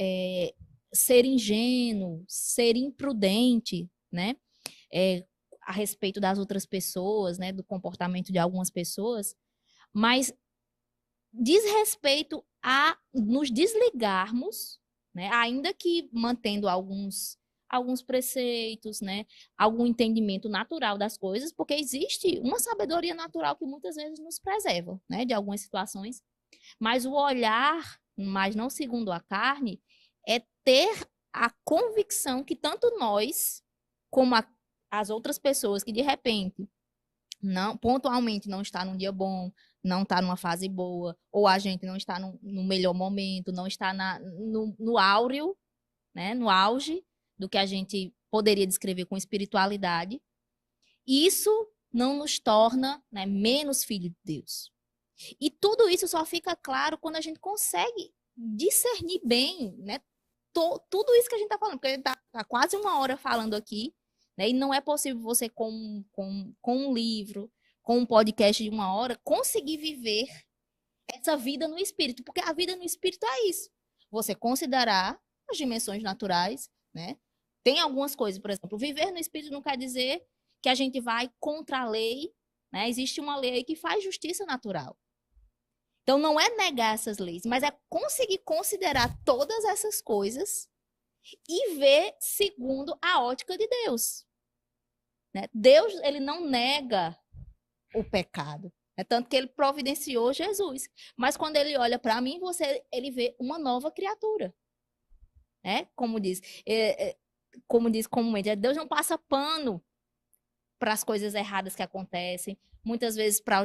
ser ingênuo, ser imprudente, né? A respeito das outras pessoas, né? Do comportamento de algumas pessoas, mas diz respeito a nos desligarmos, né? Ainda que mantendo alguns preceitos, né? Algum entendimento natural das coisas, porque existe uma sabedoria natural que muitas vezes nos preserva, né? De algumas situações, mas o olhar, mas não segundo a carne, é ter a convicção que tanto nós, como as outras pessoas que de repente, não pontualmente não está num dia bom, não está numa fase boa, ou a gente não está no melhor momento, não está no áureo, né, no auge do que a gente poderia descrever com espiritualidade, isso não nos torna, né, menos filho de Deus. E tudo isso só fica claro quando a gente consegue discernir bem, né, tudo isso que a gente está falando, porque a gente está quase uma hora falando aqui, né, e não é possível você, com um livro, com um podcast de uma hora, conseguir viver essa vida no espírito, porque a vida no espírito é isso. Você considerar as dimensões naturais, né? Tem algumas coisas, por exemplo, viver no espírito não quer dizer que a gente vai contra a lei, né? Existe uma lei que faz justiça natural. Então, não é negar essas leis, mas é conseguir considerar todas essas coisas e ver segundo a ótica de Deus. Né? Deus, ele não nega o pecado. É tanto que ele providenciou Jesus. Mas quando ele olha para mim, ele vê uma nova criatura. Né? Como diz comumente, Deus não passa pano para as coisas erradas que acontecem, muitas vezes para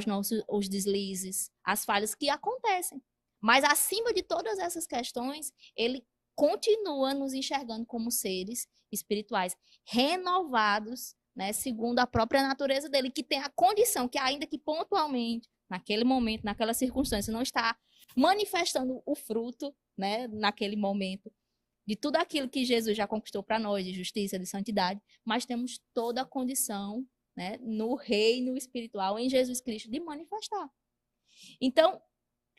os deslizes, as falhas que acontecem. Mas acima de todas essas questões, ele continua nos enxergando como seres espirituais, renovados, né, segundo a própria natureza dele, que tem a condição que, ainda que pontualmente, naquele momento, naquela circunstância, não está manifestando o fruto, né, naquele momento, de tudo aquilo que Jesus já conquistou para nós, de justiça, de santidade, mas temos toda a condição, né, no reino espiritual, em Jesus Cristo, de manifestar. Então,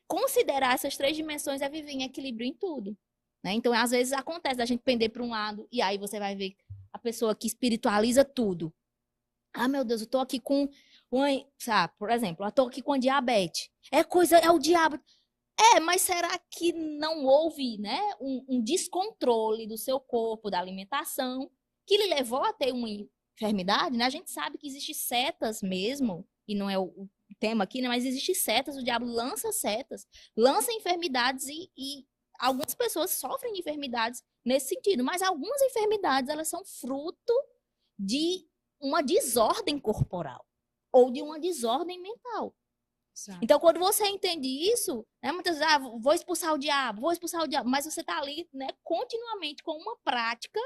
considerar essas 3 dimensões é viver em equilíbrio em tudo. Né? Então, às vezes acontece a gente pender para um lado, e aí você vai ver a pessoa que espiritualiza tudo. Ah, meu Deus, eu tô aqui com sabe, por exemplo, eu tô aqui com a diabetes. É o diabo. Mas será que não houve, né, um descontrole do seu corpo, da alimentação, que lhe levou a ter uma enfermidade? Né? A gente sabe que existem setas mesmo, e não é o tema aqui, né, mas existem setas, o diabo lança enfermidades e algumas pessoas sofrem de enfermidades nesse sentido, mas algumas enfermidades elas são fruto de uma desordem corporal ou de uma desordem mental. Exato. Então, quando você entende isso, né, muitas vezes, vou expulsar o diabo, mas você está ali, né, continuamente com uma prática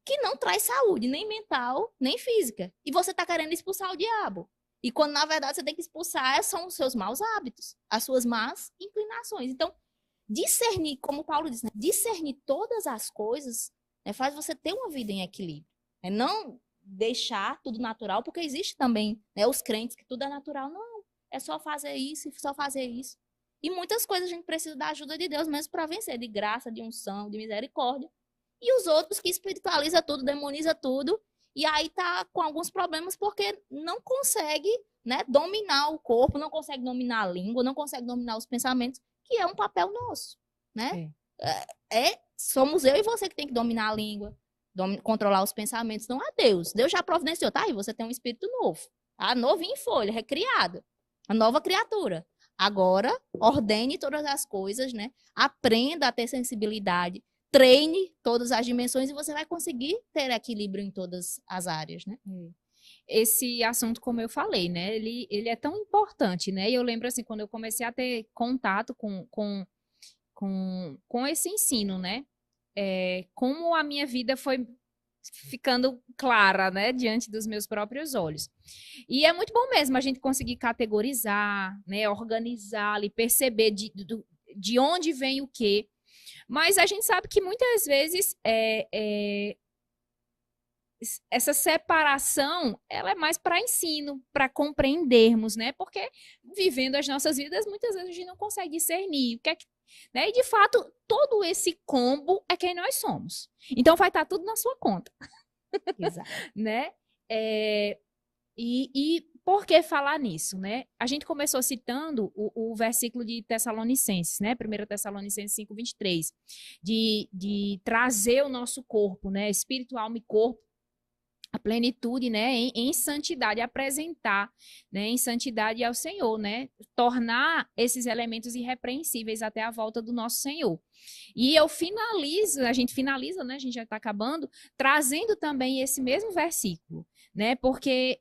que não traz saúde, nem mental, nem física. E você está querendo expulsar o diabo. E quando, na verdade, você tem que expulsar são os seus maus hábitos, as suas más inclinações. Então, discernir, como Paulo diz, né, discernir todas as coisas, né, faz você ter uma vida em equilíbrio. Né? Não deixar tudo natural, porque existe também, né, os crentes que tudo é natural. Não, é só fazer isso e só fazer isso. E muitas coisas a gente precisa da ajuda de Deus mesmo para vencer, de graça, de unção, de misericórdia. E os outros que espiritualiza tudo, demoniza tudo, e aí tá com alguns problemas porque não consegue, né, dominar o corpo, não consegue dominar a língua, não consegue dominar os pensamentos, que é um papel nosso, né? Somos eu e você que tem que dominar a língua, controlar os pensamentos, não é Deus. Deus já providenciou, tá aí, você tem um espírito novo, tá? Novinho em folha, recriado, a nova criatura. Agora, ordene todas as coisas, né? Aprenda a ter sensibilidade, treine todas as dimensões e você vai conseguir ter equilíbrio em todas as áreas, né? Esse assunto, como eu falei, né? Ele é tão importante, né? E eu lembro, assim, quando eu comecei a ter contato com esse ensino, né? Como a minha vida foi ficando clara, né? Diante dos meus próprios olhos. E é muito bom mesmo a gente conseguir categorizar, né? Organizar e perceber de onde vem o quê. Mas a gente sabe que muitas vezes essa separação ela é mais para ensino, para compreendermos, né? Porque vivendo as nossas vidas, muitas vezes a gente não consegue discernir o que é que, né? E de fato, todo esse combo é quem nós somos. Então vai estar tudo na sua conta. Exato. Né? E por que falar nisso, né? A gente começou citando o versículo de Tessalonicenses, né? 1 Tessalonicenses 5:23, de trazer o nosso corpo, né? Espírito, alma e corpo, a plenitude, né? Em santidade, apresentar, né? Em santidade ao Senhor, né? Tornar esses elementos irrepreensíveis até a volta do nosso Senhor. E a gente finaliza, né? A gente já está acabando, trazendo também esse mesmo versículo, né? Porque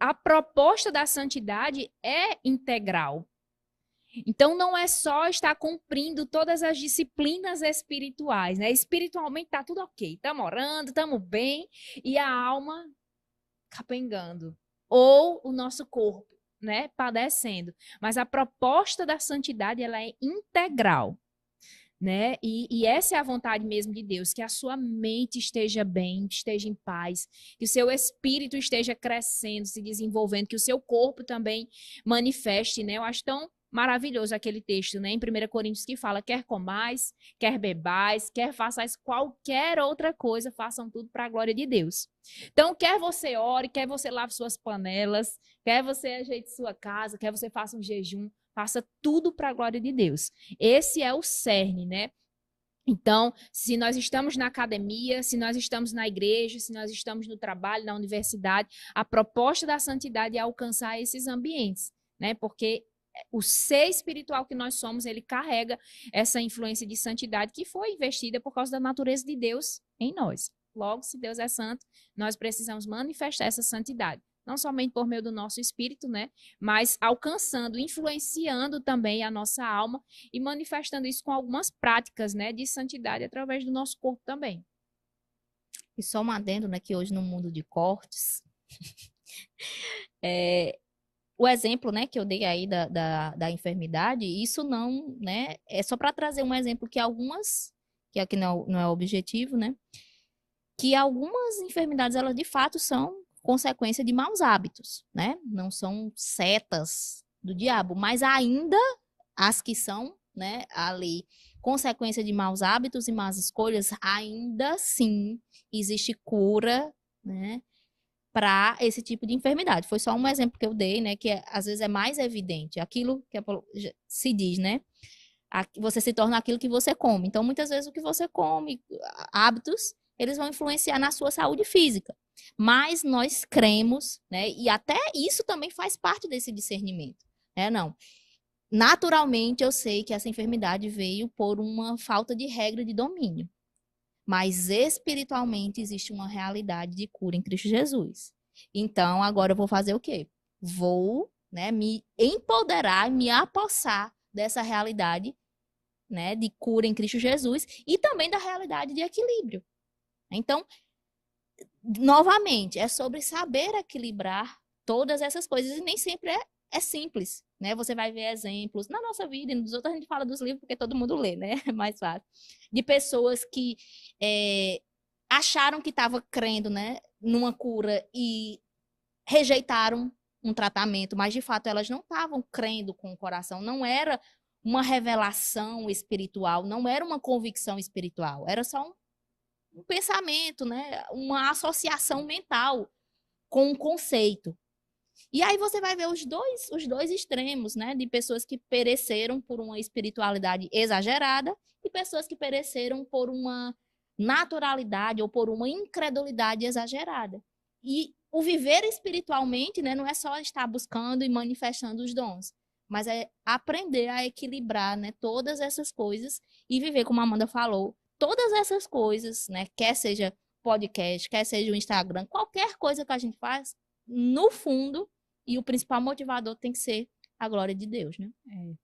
a proposta da santidade é integral. Então, não é só estar cumprindo todas as disciplinas espirituais, né? Espiritualmente está tudo ok. Estamos orando, estamos bem, e a alma capengando. Ou o nosso corpo, né? Padecendo. Mas a proposta da santidade, ela é integral. Né? E essa é a vontade mesmo de Deus, que a sua mente esteja bem, esteja em paz, que o seu espírito esteja crescendo, se desenvolvendo, que o seu corpo também manifeste, né? Eu acho tão maravilhoso aquele texto, né? Em 1 Coríntios que fala, quer comais, quer bebais, quer façais qualquer outra coisa, façam tudo para a glória de Deus. Então, quer você ore, quer você lave suas panelas, quer você ajeite sua casa, quer você faça um jejum, faça tudo para a glória de Deus. Esse é o cerne, né? Então, se nós estamos na academia, se nós estamos na igreja, se nós estamos no trabalho, na universidade, a proposta da santidade é alcançar esses ambientes, né? Porque o ser espiritual que nós somos, ele carrega essa influência de santidade que foi investida por causa da natureza de Deus em nós. Logo, se Deus é santo, nós precisamos manifestar essa santidade. Não somente por meio do nosso espírito, né? Mas alcançando, influenciando também a nossa alma e manifestando isso com algumas práticas, né, de santidade através do nosso corpo também. E só um adendo, né, que hoje no mundo de cortes, o exemplo, né, que eu dei aí da enfermidade, isso não, né, é só para trazer um exemplo que algumas, que aqui não é o objetivo, né, que algumas enfermidades, elas de fato são consequência de maus hábitos, né? Não são setas do diabo, mas ainda as que são, né, ali, consequência de maus hábitos e más escolhas, ainda assim existe cura, né, para esse tipo de enfermidade. Foi só um exemplo que eu dei, né, que às vezes é mais evidente, aquilo que se diz, né? Você se torna aquilo que você come. Então, muitas vezes o que você come, hábitos, eles vão influenciar na sua saúde física. Mas nós cremos, né? E até isso também faz parte desse discernimento, né? Não. Naturalmente, eu sei que essa enfermidade veio por uma falta de regra de domínio. Mas espiritualmente existe uma realidade de cura em Cristo Jesus. Então, agora eu vou fazer o quê? Vou, né, me empoderar, me apossar dessa realidade, né, de cura em Cristo Jesus e também da realidade de equilíbrio. Então, novamente, é sobre saber equilibrar todas essas coisas e nem sempre é simples, né? Você vai ver exemplos na nossa vida e nos outros a gente fala dos livros porque todo mundo lê, né? É mais fácil. De pessoas que acharam que estavam crendo, né, numa cura e rejeitaram um tratamento, mas de fato elas não estavam crendo com o coração, não era uma revelação espiritual, não era uma convicção espiritual, era só um pensamento, né? Uma associação mental com um conceito. E aí você vai ver os dois extremos, né? De pessoas que pereceram por uma espiritualidade exagerada e pessoas que pereceram por uma naturalidade ou por uma incredulidade exagerada. E o viver espiritualmente, né, não é só estar buscando e manifestando os dons, mas é aprender a equilibrar, né, todas essas coisas e viver, como a Amanda falou, todas essas coisas, né, quer seja podcast, quer seja o Instagram, qualquer coisa que a gente faz, no fundo, e o principal motivador tem que ser a glória de Deus, né?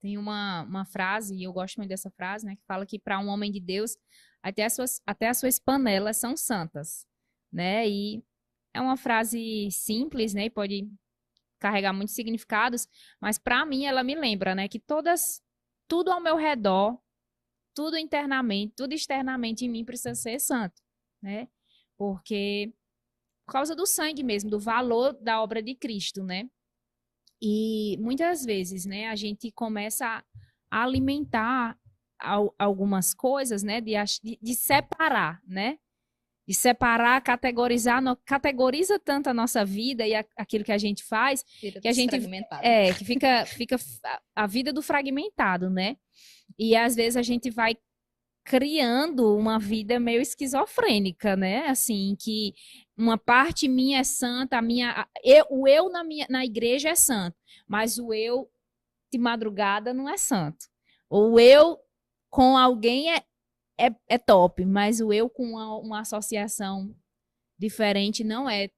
Tem uma frase, e eu gosto muito dessa frase, né, que fala que para um homem de Deus, até as suas panelas são santas, né? E é uma frase simples, né, e pode carregar muitos significados, mas para mim ela me lembra, né, que tudo ao meu redor, tudo internamente, tudo externamente em mim precisa ser santo, né? Porque por causa do sangue mesmo, do valor da obra de Cristo, né? E muitas vezes, né, a gente começa a alimentar algumas coisas, né, de separar, né? De separar, categorizar, categoriza tanto a nossa vida e aquilo que a gente faz, que a gente que fica a vida do fragmentado, né? E às vezes a gente vai criando uma vida meio esquizofrênica, né? Assim, que uma parte minha é santa, o eu na igreja é santo, mas o eu de madrugada não é santo. O eu com alguém é top, mas o eu com uma associação diferente não é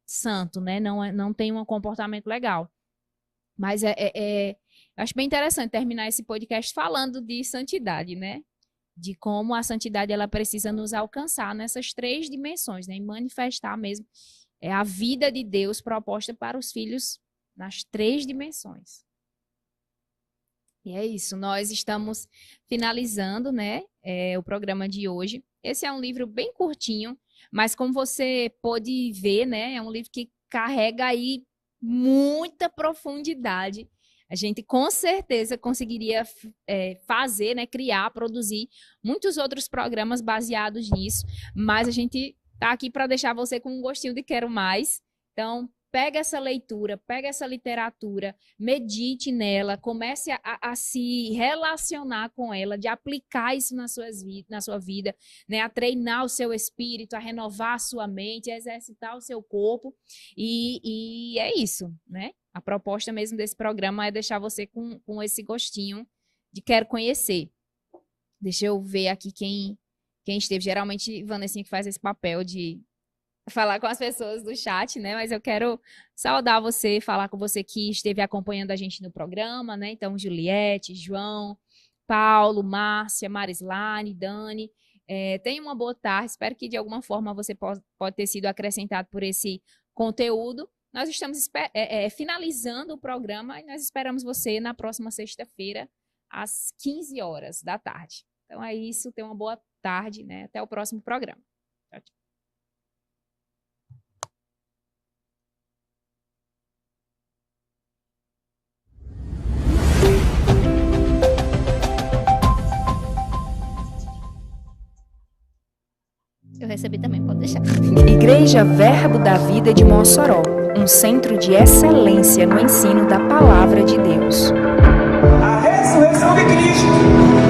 santo, né? Não tem um comportamento legal. Mas acho bem interessante terminar esse podcast falando de santidade, né? De como a santidade ela precisa nos alcançar nessas 3 dimensões, né? E manifestar mesmo a vida de Deus proposta para os filhos nas 3 dimensões. E é isso, nós estamos finalizando, né, o programa de hoje. Esse é um livro bem curtinho, mas como você pôde ver, né, é um livro que carrega aí muita profundidade. A gente com certeza conseguiria fazer, né, criar, produzir muitos outros programas baseados nisso, mas a gente está aqui para deixar você com um gostinho de quero mais. Então, pega essa leitura, pega essa literatura, medite nela, comece a se relacionar com ela, de aplicar isso na sua vida, né? A treinar o seu espírito, a renovar a sua mente, a exercitar o seu corpo. E é isso, né? A proposta mesmo desse programa é deixar você com esse gostinho de quero conhecer. Deixa eu ver aqui quem esteve. Geralmente, Vanessinha que faz esse papel de falar com as pessoas do chat, né? Mas eu quero saudar você, falar com você que esteve acompanhando a gente no programa, né? Então, Juliette, João, Paulo, Márcia, Marislane, Dani. Tenha uma boa tarde. Espero que, de alguma forma, você pode ter sido acrescentado por esse conteúdo. Nós estamos finalizando o programa e nós esperamos você na próxima sexta-feira, às 15 horas da tarde. Então, é isso. Tenha uma boa tarde, né? Até o próximo programa. Tchau, tchau. Eu recebi também, pode deixar. Igreja Verbo da Vida de Mossoró, um centro de excelência no ensino da Palavra de Deus. A ressurreição de Cristo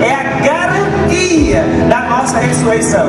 é a garantia da nossa ressurreição.